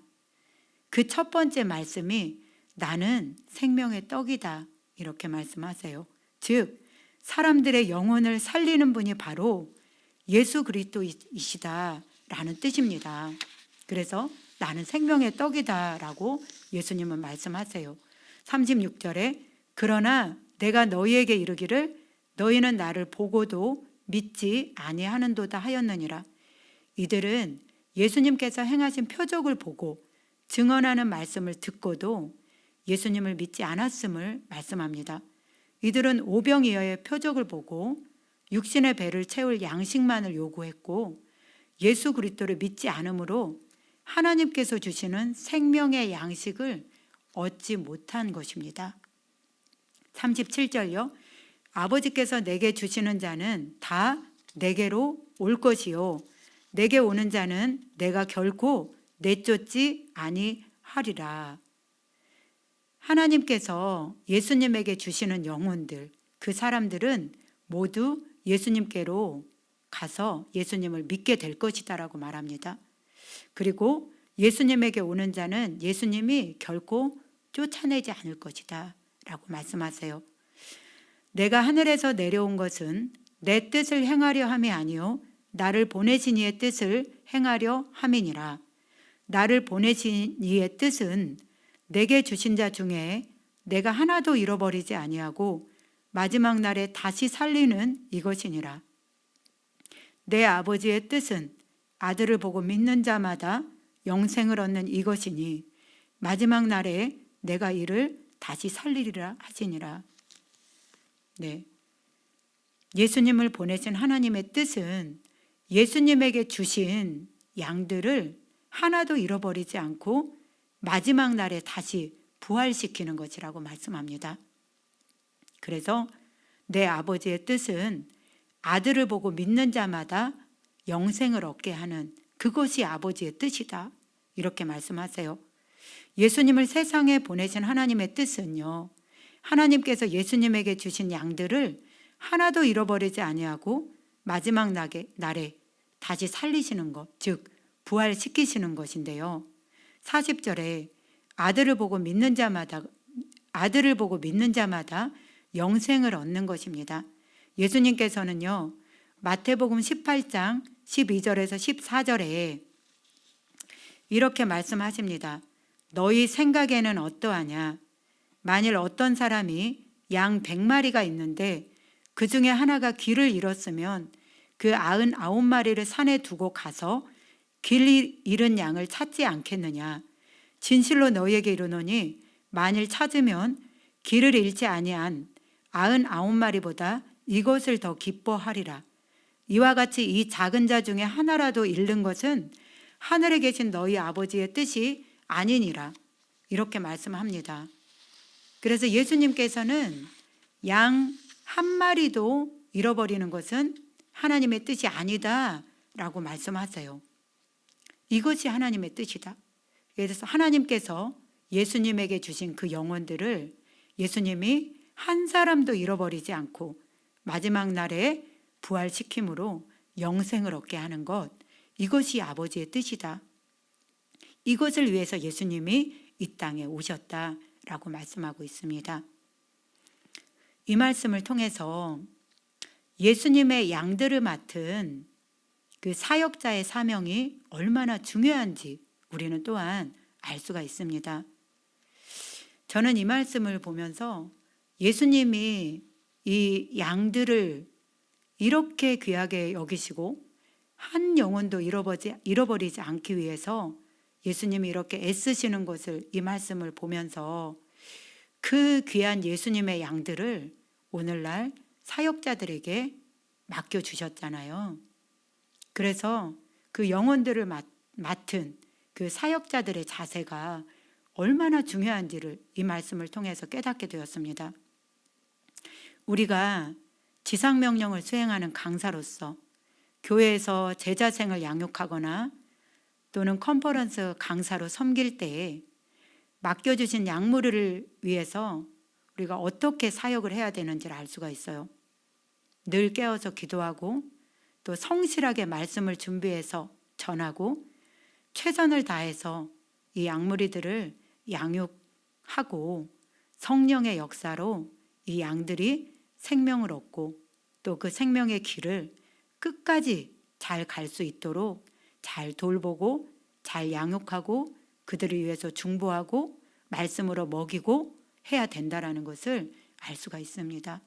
A: 그 첫 번째 말씀이 나는 생명의 떡이다 이렇게 말씀하세요. 즉 사람들의 영혼을 살리는 분이 바로 예수 그리스도이시다 라는 뜻입니다. 그래서 나는 생명의 떡이다 라고 예수님은 말씀하세요. 36절에 그러나 내가 너희에게 이르기를 너희는 나를 보고도 믿지 아니하는도다 하였느니라. 이들은 예수님께서 행하신 표적을 보고 증언하는 말씀을 듣고도 예수님을 믿지 않았음을 말씀합니다. 이들은 오병이어의 표적을 보고 육신의 배를 채울 양식만을 요구했고 예수 그리스도를 믿지 않으므로 하나님께서 주시는 생명의 양식을 얻지 못한 것입니다. 37절요. 아버지께서 내게 주시는 자는 다 내게로 올 것이요 내게 오는 자는 내가 결코 내쫓지 아니하리라. 하나님께서 예수님에게 주시는 영혼들, 그 사람들은 모두 예수님께로 가서 예수님을 믿게 될 것이다 라고 말합니다. 그리고 예수님에게 오는 자는 예수님이 결코 쫓아내지 않을 것이다 라고 말씀하세요. 내가 하늘에서 내려온 것은 내 뜻을 행하려 함이 아니요 나를 보내신 이의 뜻을 행하려 함이니라. 나를 보내신 이의 뜻은 내게 주신 자 중에 내가 하나도 잃어버리지 아니하고 마지막 날에 다시 살리는 이것이니라. 내 아버지의 뜻은 아들을 보고 믿는 자마다 영생을 얻는 이것이니 마지막 날에 내가 이를 다시 살리리라 하시니라. 네. 예수님을 보내신 하나님의 뜻은 예수님에게 주신 양들을 하나도 잃어버리지 않고 마지막 날에 다시 부활시키는 것이라고 말씀합니다. 그래서 내 아버지의 뜻은 아들을 보고 믿는 자마다 영생을 얻게 하는 그것이 아버지의 뜻이다. 이렇게 말씀하세요. 예수님을 세상에 보내신 하나님의 뜻은요. 하나님께서 예수님에게 주신 양들을 하나도 잃어버리지 아니하고 마지막 날에 다시 살리시는 것, 즉 부활시키시는 것인데요. 40절에 아들을 보고 믿는 자마다 영생을 얻는 것입니다. 예수님께서는요. 마태복음 18장 12절에서 14절에 이렇게 말씀하십니다. 너희 생각에는 어떠하냐? 만일 어떤 사람이 양 100마리가 있는데 그 중에 하나가 길을 잃었으면 그 99마리를 산에 두고 가서 길 잃은 양을 찾지 않겠느냐? 진실로 너희에게 이르노니 만일 찾으면 길을 잃지 아니한 99마리보다 이것을 더 기뻐하리라. 이와 같이 이 작은 자 중에 하나라도 잃는 것은 하늘에 계신 너희 아버지의 뜻이 아니니라. 이렇게 말씀합니다. 그래서 예수님께서는 양 한 마리도 잃어버리는 것은 하나님의 뜻이 아니다 라고 말씀하세요. 이것이 하나님의 뜻이다. 그래서 하나님께서 예수님에게 주신 그 영혼들을 예수님이 한 사람도 잃어버리지 않고 마지막 날에 부활시킴으로 영생을 얻게 하는 것, 이것이 아버지의 뜻이다. 이것을 위해서 예수님이 이 땅에 오셨다라고 말씀하고 있습니다. 이 말씀을 통해서 예수님의 양들을 맡은 그 사역자의 사명이 얼마나 중요한지 우리는 또한 알 수가 있습니다. 저는 이 말씀을 보면서 예수님이 이 양들을 이렇게 귀하게 여기시고 한 영혼도 잃어버리지 않기 위해서 예수님이 이렇게 애쓰시는 것을, 이 말씀을 보면서 그 귀한 예수님의 양들을 오늘날 사역자들에게 맡겨주셨잖아요. 그래서 그 영혼들을 맡은 그 사역자들의 자세가 얼마나 중요한지를 이 말씀을 통해서 깨닫게 되었습니다. 우리가 지상명령을 수행하는 강사로서 교회에서 제자생을 양육하거나 또는 컨퍼런스 강사로 섬길 때에 맡겨주신 양무리를 위해서 우리가 어떻게 사역을 해야 되는지를 알 수가 있어요. 늘 깨어서 기도하고 또 성실하게 말씀을 준비해서 전하고 최선을 다해서 이 양무리들을 양육하고 성령의 역사로 이 양들이 생명을 얻고 또 그 생명의 길을 끝까지 잘 갈 수 있도록 잘 돌보고 잘 양육하고 그들을 위해서 중보하고 말씀으로 먹이고 해야 된다라는 것을 알 수가 있습니다.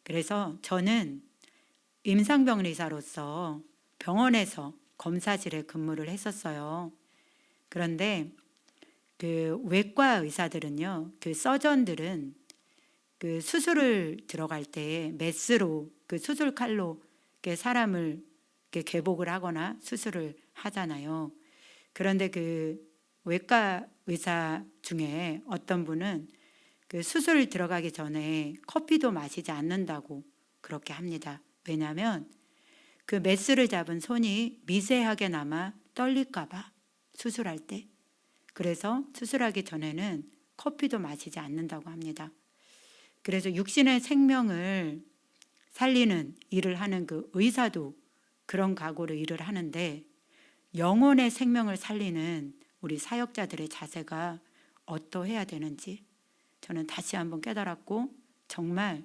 A: 그래서 저는 임상병리사로서 병원에서 검사실에 근무를 했었어요. 그런데 그 외과 의사들은요, 그 서전들은 그 수술을 들어갈 때 메스로 그 수술 칼로 사람을 개복을 하거나 수술을 하잖아요. 그런데 그 외과 의사 중에 어떤 분은 그 수술 들어가기 전에 커피도 마시지 않는다고 그렇게 합니다. 왜냐하면 그 메스를 잡은 손이 미세하게나마 떨릴까 봐 수술할 때. 그래서 수술하기 전에는 커피도 마시지 않는다고 합니다. 그래서 육신의 생명을 살리는 일을 하는 그 의사도 그런 각오로 일을 하는데 영혼의 생명을 살리는 우리 사역자들의 자세가 어떠해야 되는지 저는 다시 한번 깨달았고 정말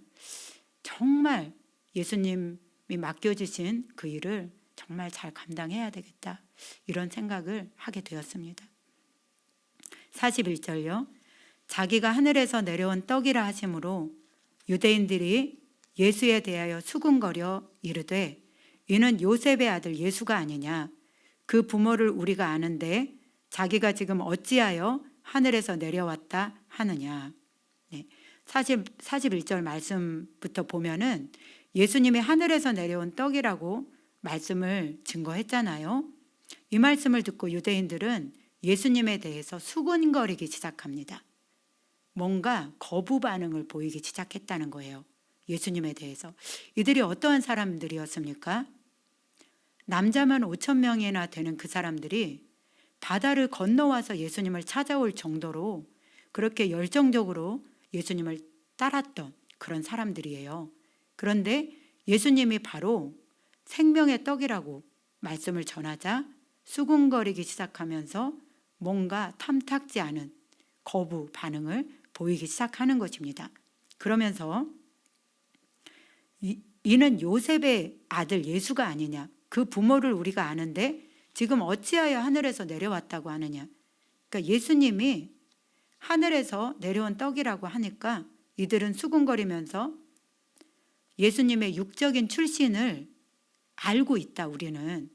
A: 예수님이 맡겨주신 그 일을 정말 잘 감당해야 되겠다 이런 생각을 하게 되었습니다. 41절요. 자기가 하늘에서 내려온 떡이라 하심으로 유대인들이 예수에 대하여 수군거려 이르되 이는 요셉의 아들 예수가 아니냐. 그 부모를 우리가 아는데 자기가 지금 어찌하여 하늘에서 내려왔다 하느냐. 네, 41절 말씀부터 보면은 예수님이 하늘에서 내려온 떡이라고 말씀을 증거했잖아요. 이 말씀을 듣고 유대인들은 예수님에 대해서 수군거리기 시작합니다. 뭔가 거부 반응을 보이기 시작했다는 거예요. 예수님에 대해서. 이들이 어떠한 사람들이었습니까? 남자만 5,000명이나 되는 그 사람들이 바다를 건너와서 예수님을 찾아올 정도로 그렇게 열정적으로 예수님을 따랐던 그런 사람들이에요. 그런데 예수님이 바로 생명의 떡이라고 말씀을 전하자 수군거리기 시작하면서 뭔가 탐탁지 않은 거부 반응을 보이기 시작하는 것입니다. 그러면서 이는 요셉의 아들 예수가 아니냐. 그 부모를 우리가 아는데 지금 어찌하여 하늘에서 내려왔다고 하느냐. 그러니까 예수님이 하늘에서 내려온 떡이라고 하니까 이들은 수군거리면서 예수님의 육적인 출신을 알고 있다 우리는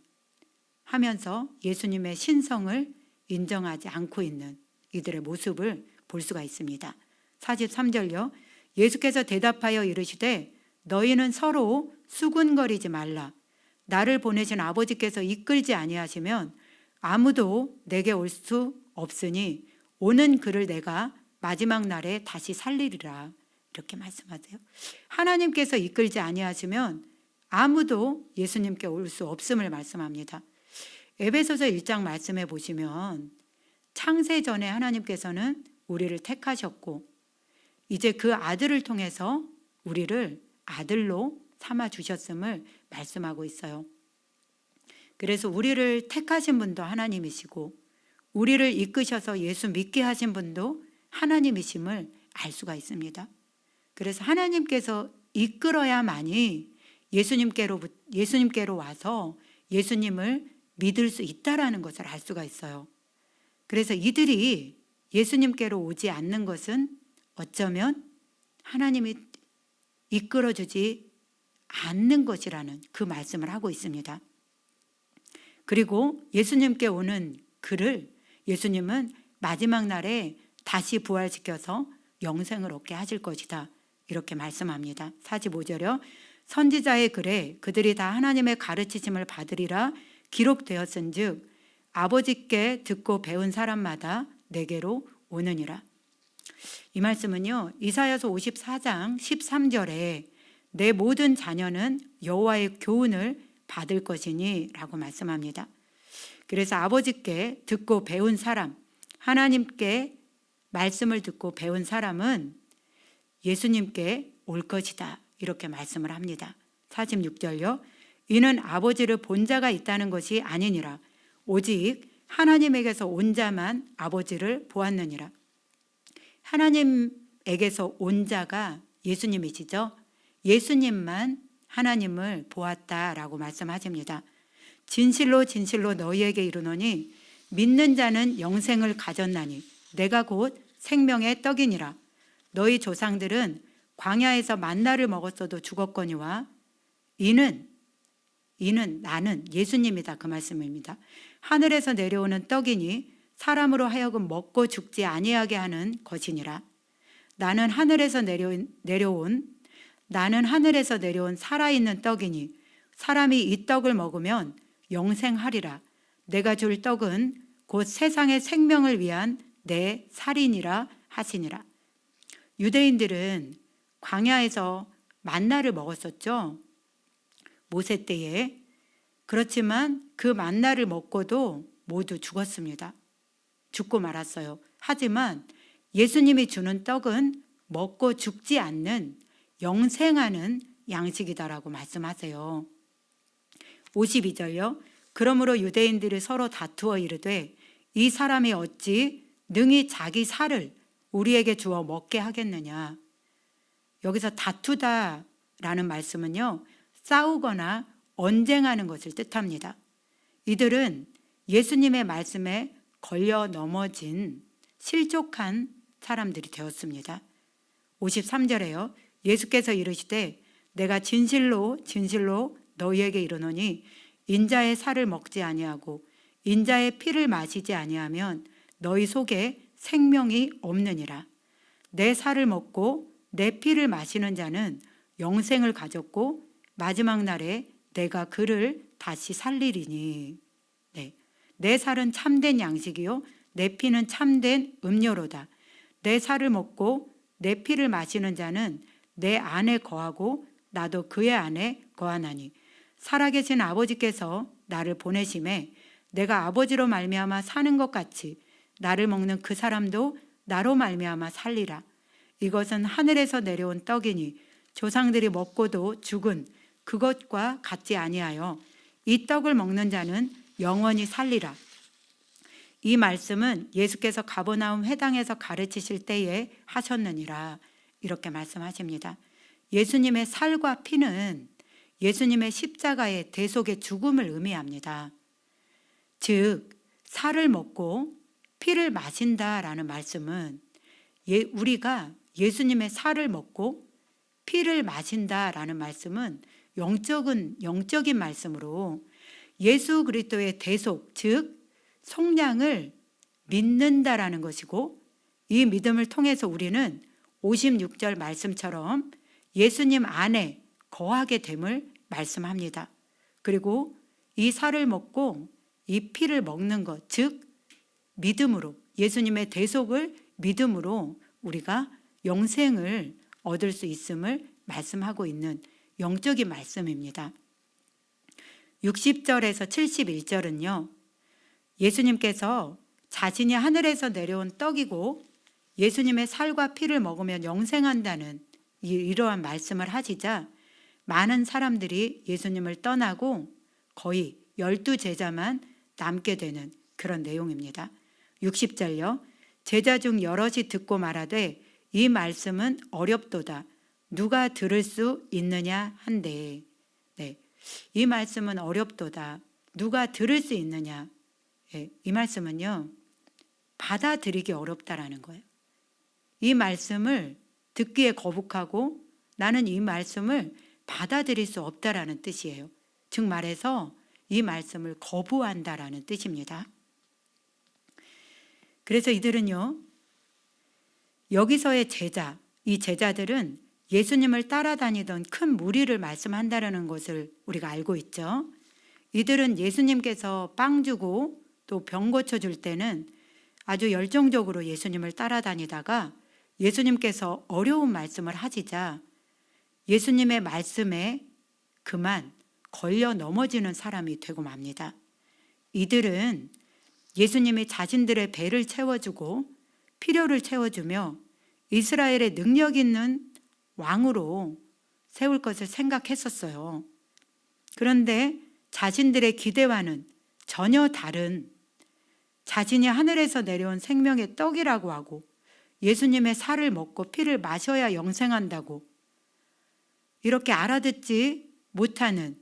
A: 하면서 예수님의 신성을 인정하지 않고 있는 이들의 모습을 볼 수가 있습니다. 43절요. 예수께서 대답하여 이르시되 너희는 서로 수군거리지 말라. 나를 보내신 아버지께서 이끌지 아니하시면 아무도 내게 올 수 없으니 오는 그를 내가 마지막 날에 다시 살리리라. 이렇게 말씀하세요. 하나님께서 이끌지 아니하시면 아무도 예수님께 올 수 없음을 말씀합니다. 에베소서 1장 말씀해 보시면 창세 전에 하나님께서는 우리를 택하셨고 이제 그 아들을 통해서 우리를 아들로 삼아 주셨음을 말씀하고 있어요. 그래서 우리를 택하신 분도 하나님이시고 우리를 이끄셔서 예수 믿게 하신 분도 하나님이심을 알 수가 있습니다. 그래서 하나님께서 이끌어야만이 예수님께로 와서 예수님을 믿을 수 있다라는 것을 알 수가 있어요. 그래서 이들이 예수님께로 오지 않는 것은 어쩌면 하나님이 이끌어주지 않는 것이라는 그 말씀을 하고 있습니다. 그리고 예수님께 오는 그를 예수님은 마지막 날에 다시 부활시켜서 영생을 얻게 하실 것이다. 이렇게 말씀합니다. 45절요. 선지자의 글에 그들이 다 하나님의 가르치심을 받으리라 기록되었은즉 아버지께 듣고 배운 사람마다 내게로 오느니라. 이 말씀은요. 이사야서 54장 13절에 내 모든 자녀는 여호와의 교훈을 받을 것이니 라고 말씀합니다. 그래서 아버지께 듣고 배운 사람, 하나님께 말씀을 듣고 배운 사람은 예수님께 올 것이다. 이렇게 말씀을 합니다. 46절요. 이는 아버지를 본 자가 있다는 것이 아니니라. 오직 하나님에게서 온 자만 아버지를 보았느니라. 하나님에게서 온 자가 예수님이시죠. 예수님만 하나님을 보았다라고 말씀하십니다. 진실로 진실로 너희에게 이르노니 믿는 자는 영생을 가졌나니 내가 곧 생명의 떡이니라. 너희 조상들은 광야에서 만나를 먹었어도 죽었거니와 이는 나는 예수님이다 그 말씀입니다. 하늘에서 내려오는 떡이니 사람으로 하여금 먹고 죽지 아니하게 하는 것이니라. 나는 하늘에서 내려온 살아있는 떡이니 사람이 이 떡을 먹으면 영생하리라. 내가 줄 떡은 곧 세상의 생명을 위한 내 살이니라 하시니라. 유대인들은 광야에서 만나를 먹었었죠. 모세 때에. 그렇지만 그 만나를 먹고도 모두 죽었습니다. 죽고 말았어요. 하지만 예수님이 주는 떡은 먹고 죽지 않는 영생하는 양식이다라고 말씀하세요. 52절요. 그러므로 유대인들이 서로 다투어 이르되 이 사람이 어찌 능히 자기 살을 우리에게 주어 먹게 하겠느냐. 여기서 다투다라는 말씀은요, 싸우거나 언쟁하는 것을 뜻합니다. 이들은 예수님의 말씀에 걸려 넘어진 실족한 사람들이 되었습니다. 53절에요. 예수께서 이르시되 내가 진실로 진실로 너희에게 이르노니 인자의 살을 먹지 아니하고 인자의 피를 마시지 아니하면 너희 속에 생명이 없느니라. 내 살을 먹고 내 피를 마시는 자는 영생을 가졌고 마지막 날에 내가 그를 다시 살리리니. 네. 내 살은 참된 양식이요 내 피는 참된 음료로다. 내 살을 먹고 내 피를 마시는 자는 내 안에 거하고 나도 그의 안에 거하나니 살아계신 아버지께서 나를 보내심에 내가 아버지로 말미암아 사는 것 같이 나를 먹는 그 사람도 나로 말미암아 살리라. 이것은 하늘에서 내려온 떡이니 조상들이 먹고도 죽은 그것과 같지 아니하여 이 떡을 먹는 자는 영원히 살리라. 이 말씀은 예수께서 가버나움 회당에서 가르치실 때에 하셨느니라. 이렇게 말씀하십니다. 예수님의 살과 피는 예수님의 십자가의 대속의 죽음을 의미합니다. 즉 살을 먹고 피를 마신다라는 말씀은 우리가 예수님의 살을 먹고 피를 마신다라는 말씀은 영적인 말씀으로 예수 그리스도의 대속, 즉 속량을 믿는다라는 것이고, 이 믿음을 통해서 우리는 56절 말씀처럼 예수님 안에 거하게 됨을 말씀합니다. 그리고 이 살을 먹고 이 피를 먹는 것, 즉 믿음으로, 예수님의 대속을 믿음으로 우리가 영생을 얻을 수 있음을 말씀하고 있는 영적인 말씀입니다. 60절에서 71절은요, 예수님께서 자신이 하늘에서 내려온 떡이고 예수님의 살과 피를 먹으면 영생한다는 이러한 말씀을 하시자 많은 사람들이 예수님을 떠나고 거의 12제자만 남게 되는 그런 내용입니다. 60절요. 제자 중 여럿이 듣고 말하되 이 말씀은 어렵도다. 누가 들을 수 있느냐 한데. 네, 이 말씀은 어렵도다. 누가 들을 수 있느냐. 네, 이 말씀은요, 받아들이기 어렵다라는 거예요. 이 말씀을 듣기에 거북하고 나는 이 말씀을 받아들일 수 없다라는 뜻이에요. 즉 말해서 이 말씀을 거부한다라는 뜻입니다. 그래서 이들은요, 여기서의 제자, 이 제자들은 예수님을 따라다니던 큰 무리를 말씀한다라는 것을 우리가 알고 있죠. 이들은 예수님께서 빵 주고 또 병 고쳐줄 때는 아주 열정적으로 예수님을 따라다니다가 예수님께서 어려운 말씀을 하시자 예수님의 말씀에 그만 걸려 넘어지는 사람이 되고 맙니다. 이들은 예수님이 자신들의 배를 채워주고 필요를 채워주며 이스라엘의 능력 있는 왕으로 세울 것을 생각했었어요. 그런데 자신들의 기대와는 전혀 다른, 자신이 하늘에서 내려온 생명의 떡이라고 하고 예수님의 살을 먹고 피를 마셔야 영생한다고 이렇게 알아듣지 못하는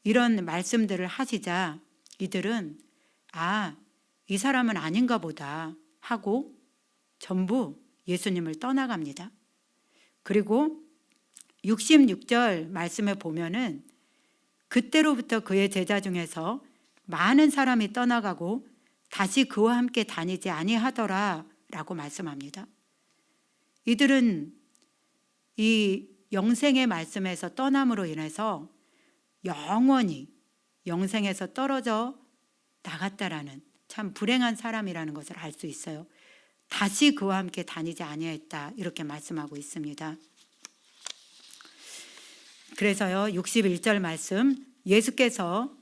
A: 이런 말씀들을 하시자 이들은 이 사람은 아닌가 보다 하고 전부 예수님을 떠나갑니다. 그리고 66절 말씀에 보면은 그때로부터 그의 제자 중에서 많은 사람이 떠나가고 다시 그와 함께 다니지 아니하더라 라고 말씀합니다. 이들은 이 영생의 말씀에서 떠남으로 인해서 영원히 영생에서 떨어져 나갔다라는 참 불행한 사람이라는 것을 알 수 있어요. 다시 그와 함께 다니지 아니했다 이렇게 말씀하고 있습니다. 그래서요 61절 말씀, 예수께서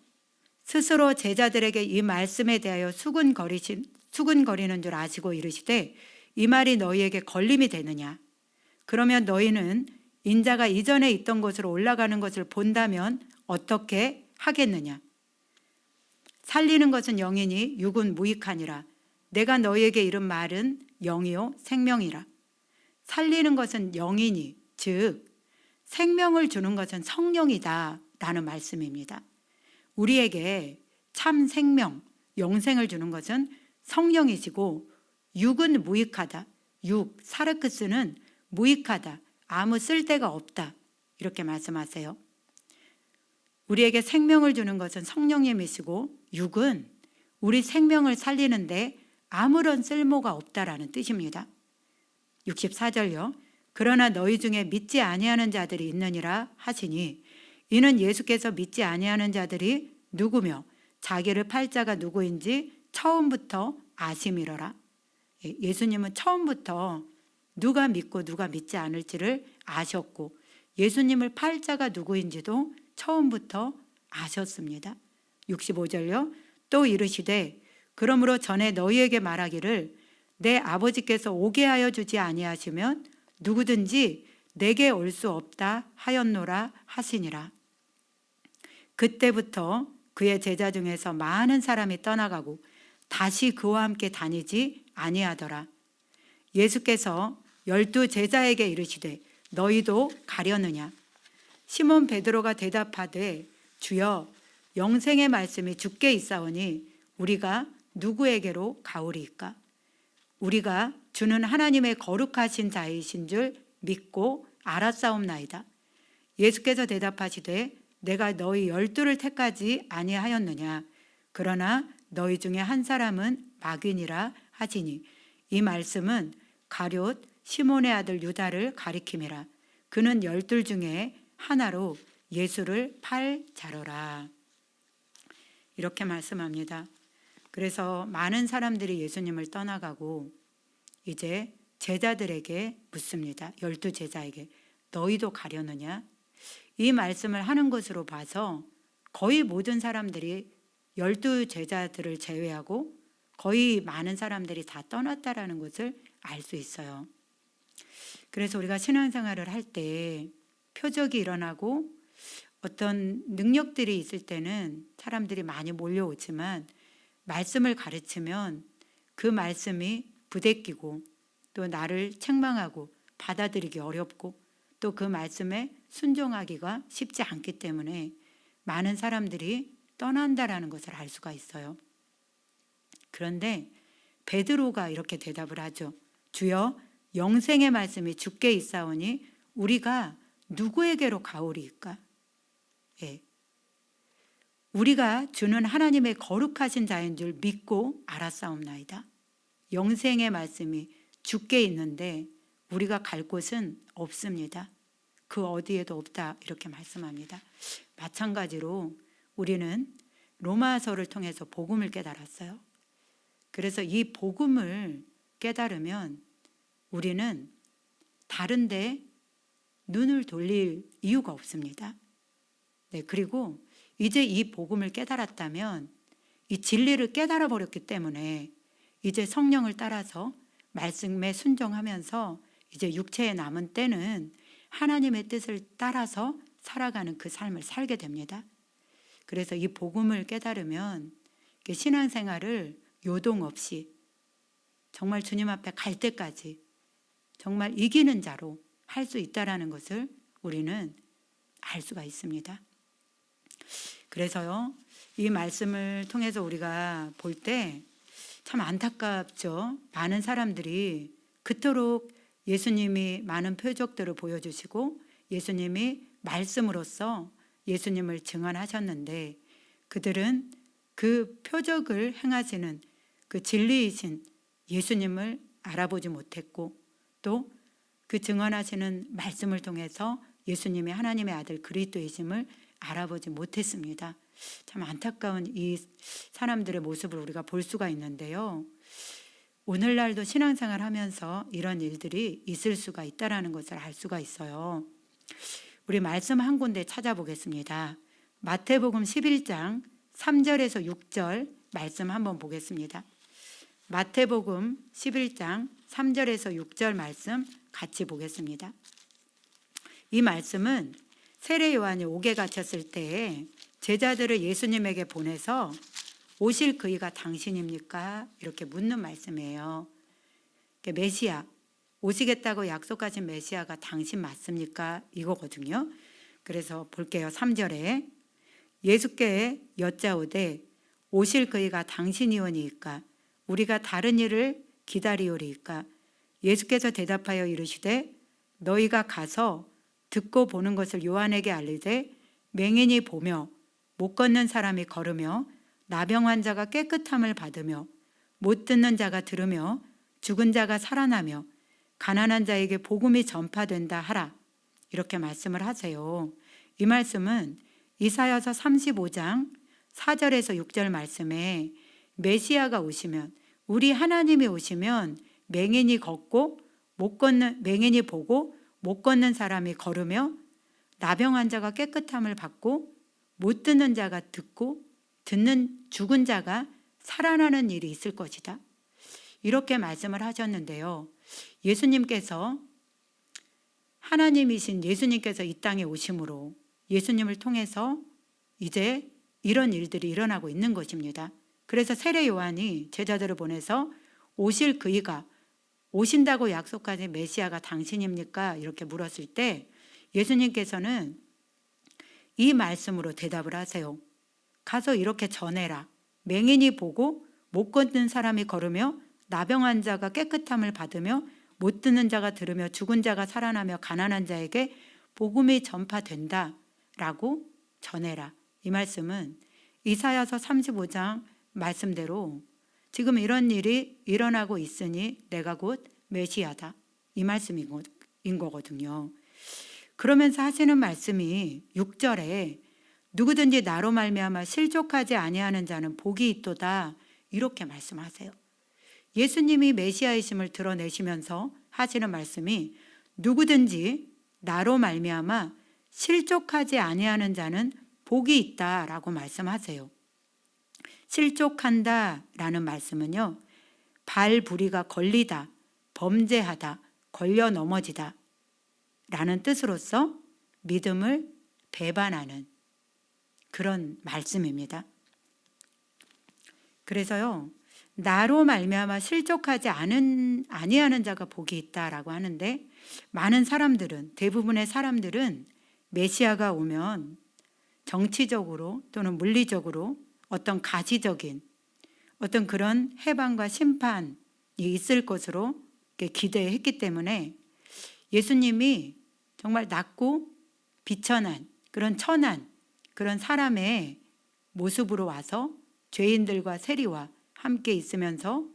A: 스스로 제자들에게 이 말씀에 대하여 수군거리는 줄 아시고 이르시되 이 말이 너희에게 걸림이 되느냐? 그러면 너희는 인자가 이전에 있던 곳으로 올라가는 것을 본다면 어떻게 하겠느냐? 살리는 것은 영이니 육은 무익하니라. 내가 너희에게 이른 말은 영이요 생명이라. 살리는 것은 영이니 즉 생명을 주는 것은 성령이다 라는 말씀입니다. 우리에게 참 생명, 영생을 주는 것은 성령이시고 육은 무익하다. 육, 사르크스는 무익하다. 아무 쓸데가 없다. 이렇게 말씀하세요. 우리에게 생명을 주는 것은 성령님이시고 육은 우리 생명을 살리는데 아무런 쓸모가 없다라는 뜻입니다. 64절요. 그러나 너희 중에 믿지 아니하는 자들이 있느니라 하시니 이는 예수께서 믿지 아니하는 자들이 누구며 자기를 팔 자가 누구인지 처음부터 아심이러라. 예수님은 처음부터 누가 믿고 누가 믿지 않을지를 아셨고 예수님을 팔 자가 누구인지도 처음부터 아셨습니다. 65절요. 또 이르시되 그러므로 전에 너희에게 말하기를 내 아버지께서 오게 하여 주지 아니하시면 누구든지 내게 올 수 없다 하였노라 하시니라. 그때부터 그의 제자 중에서 많은 사람이 떠나가고 다시 그와 함께 다니지 아니하더라. 예수께서 12 제자에게 이르시되 너희도 가려느냐? 시몬 베드로가 대답하되 주여 영생의 말씀이 주께 있사오니 우리가 누구에게로 가오리이까? 우리가 주는 하나님의 거룩하신 자이신 줄 믿고 알았사옵나이다. 예수께서 대답하시되 내가 너희 12를 택하지 아니하였느냐? 그러나 너희 중에 한 사람은 마귀니라 하시니 이 말씀은 가룟 시몬의 아들 유다를 가리킴이라. 그는 12 중에 하나로 예수를 팔 자로라. 이렇게 말씀합니다. 그래서 많은 사람들이 예수님을 떠나가고 이제 제자들에게 묻습니다. 12 제자에게 너희도 가려느냐? 이 말씀을 하는 것으로 봐서 거의 모든 사람들이 12 제자들을 제외하고 거의 많은 사람들이 다 떠났다라는 것을 알 수 있어요. 그래서 우리가 신앙생활을 할 때 표적이 일어나고 어떤 능력들이 있을 때는 사람들이 많이 몰려오지만 말씀을 가르치면 그 말씀이 부대끼고 또 나를 책망하고 받아들이기 어렵고 또 그 말씀에 순종하기가 쉽지 않기 때문에 많은 사람들이 떠난다라는 것을 알 수가 있어요. 그런데 베드로가 이렇게 대답을 하죠. 주여 영생의 말씀이 주께 있사오니 우리가 누구에게로 가오리이까? 우리가 주는 하나님의 거룩하신 자인 줄 믿고 알았사옵나이다. 영생의 말씀이 주께 있는데 우리가 갈 곳은 없습니다. 그 어디에도 없다 이렇게 말씀합니다. 마찬가지로 우리는 로마서를 통해서 복음을 깨달았어요. 그래서 이 복음을 깨달으면 우리는 다른 데 눈을 돌릴 이유가 없습니다. 그리고 이제 이 복음을 깨달았다면 이 진리를 깨달아 버렸기 때문에 이제 성령을 따라서 말씀에 순종하면서 이제 육체에 남은 때는 하나님의 뜻을 따라서 살아가는 그 삶을 살게 됩니다. 그래서 이 복음을 깨달으면 신앙생활을 요동 없이 정말 주님 앞에 갈 때까지 정말 이기는 자로 할 수 있다라는 것을 우리는 알 수가 있습니다. 그래서요, 이 말씀을 통해서 우리가 볼 때 참 안타깝죠. 많은 사람들이 그토록 예수님이 많은 표적들을 보여주시고 예수님이 말씀으로써 예수님을 증언하셨는데 그들은 그 표적을 행하시는 그 진리이신 예수님을 알아보지 못했고 또 그 증언하시는 말씀을 통해서 예수님이 하나님의 아들 그리스도이심을 알아보지 못했습니다. 참 안타까운 이 사람들의 모습을 우리가 볼 수가 있는데요. 오늘날도 신앙생활 하면서 이런 일들이 있을 수가 있다는 것을 알 수가 있어요. 우리 말씀 한 군데 찾아보겠습니다. 마태복음 11장 3절에서 6절 말씀 한번 보겠습니다. 마태복음 11장 3절에서 6절 말씀 같이 보겠습니다. 이 말씀은 세례 요한이 옥에 갇혔을 때에 제자들을 예수님에게 보내서 오실 그이가 당신입니까? 이렇게 묻는 말씀이에요. 메시아, 오시겠다고 약속하신 메시아가 당신 맞습니까? 이거거든요. 그래서 볼게요. 3절에 예수께 여짜오되 오실 그이가 당신이오니이까 우리가 다른 일을 기다리오리이까 예수께서 대답하여 이르시되 너희가 가서 듣고 보는 것을 요한에게 알리되 맹인이 보며 못 걷는 사람이 걸으며 나병 환자가 깨끗함을 받으며 못 듣는 자가 들으며 죽은 자가 살아나며 가난한 자에게 복음이 전파된다 하라. 이렇게 말씀을 하세요. 이 말씀은 이사야서 35장 4절에서 6절 말씀에 메시아가 오시면 우리 하나님이 오시면 맹인이 걷고 맹인이 보고 못 걷는 사람이 걸으며 나병 환자가 깨끗함을 받고 못 듣는 자가 듣고 듣는 죽은 자가 살아나는 일이 있을 것이다. 이렇게 말씀을 하셨는데요. 예수님께서 하나님이신 예수님께서 이 땅에 오심으로 예수님을 통해서 이제 이런 일들이 일어나고 있는 것입니다. 그래서 세례 요한이 제자들을 보내서 오실 그이가 오신다고 약속하신 메시아가 당신입니까? 이렇게 물었을 때 예수님께서는 이 말씀으로 대답을 하세요. 가서 이렇게 전해라. 맹인이 보고 못 걷는 사람이 걸으며 나병 환자가 깨끗함을 받으며 못 듣는 자가 들으며 죽은 자가 살아나며 가난한 자에게 복음이 전파된다 라고 전해라. 이 말씀은 이사야서 35장 말씀대로 지금 이런 일이 일어나고 있으니 내가 곧 메시아다. 이 말씀인 거거든요. 그러면서 하시는 말씀이 6절에 누구든지 나로 말미암아 실족하지 아니하는 자는 복이 있도다. 이렇게 말씀하세요. 예수님이 메시아이심을 드러내시면서 하시는 말씀이 누구든지 나로 말미암아 실족하지 아니하는 자는 복이 있다라고 말씀하세요. 실족한다라는 말씀은요. 발부리가 걸리다, 범죄하다, 걸려 넘어지다 라는 뜻으로서 믿음을 배반하는 그런 말씀입니다. 그래서요. 나로 말미암아 실족하지 아니하는 자가 복이 있다라고 하는데 많은 사람들은 대부분의 사람들은 메시아가 오면 정치적으로 또는 물리적으로 어떤 가시적인 어떤 그런 해방과 심판이 있을 것으로 기대했기 때문에 예수님이 정말 낮고 비천한 그런 천한 그런 사람의 모습으로 와서 죄인들과 세리와 함께 있으면서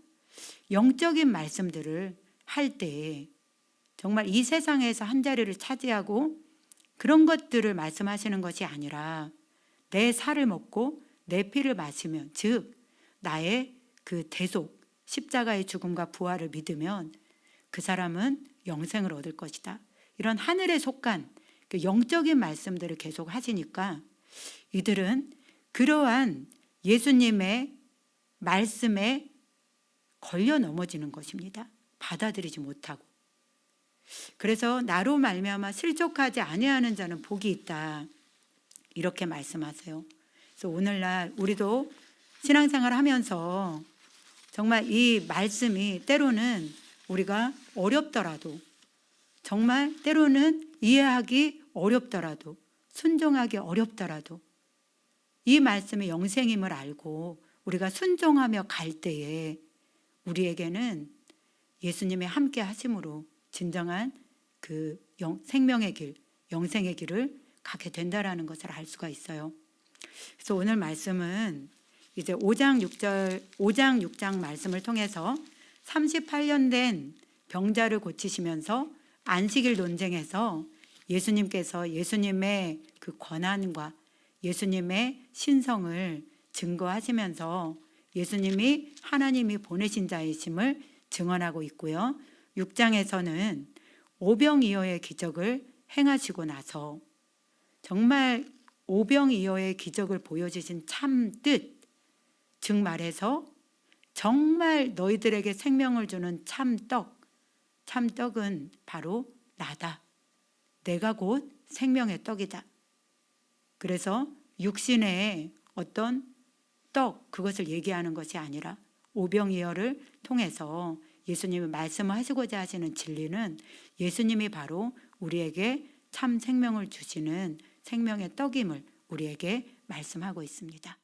A: 영적인 말씀들을 할 때 정말 이 세상에서 한 자리를 차지하고 그런 것들을 말씀하시는 것이 아니라 내 살을 먹고 내 피를 마시면 즉 나의 그 대속 십자가의 죽음과 부활을 믿으면 그 사람은 영생을 얻을 것이다. 이런 하늘에 속한 그 영적인 말씀들을 계속 하시니까 이들은 그러한 예수님의 말씀에 걸려 넘어지는 것입니다. 받아들이지 못하고, 그래서 나로 말미암아 실족하지 아니하는 자는 복이 있다, 이렇게 말씀하세요. 그래서 오늘날 우리도 신앙생활 하면서 정말 이 말씀이 때로는 우리가 어렵더라도, 정말 때로는 이해하기 어렵더라도, 순종하기 어렵더라도 이 말씀의 영생임을 알고 우리가 순종하며 갈 때에 우리에게는 예수님의 함께 하심으로 진정한 그 생명의 길, 영생의 길을 가게 된다라는 것을 알 수가 있어요. 그래서 오늘 말씀은 이제 5장 6장 말씀을 통해서 38년 된 병자를 고치시면서 안식일 논쟁에서 예수님께서 예수님의 그 권한과 예수님의 신성을 증거하시면서 예수님이 하나님이 보내신 자이심을 증언하고 있고요. 6장에서는 오병이어의 기적을 행하시고 나서 정말 오병이어의 기적을 보여주신 참 뜻, 즉 말해서 정말 너희들에게 생명을 주는 참떡은 바로 나다. 내가 곧 생명의 떡이다. 그래서 육신의 어떤 떡, 그것을 얘기하는 것이 아니라 오병이어를 통해서 예수님이 말씀하시고자 하시는 진리는 예수님이 바로 우리에게 참 생명을 주시는 생명의 떡임을 우리에게 말씀하고 있습니다.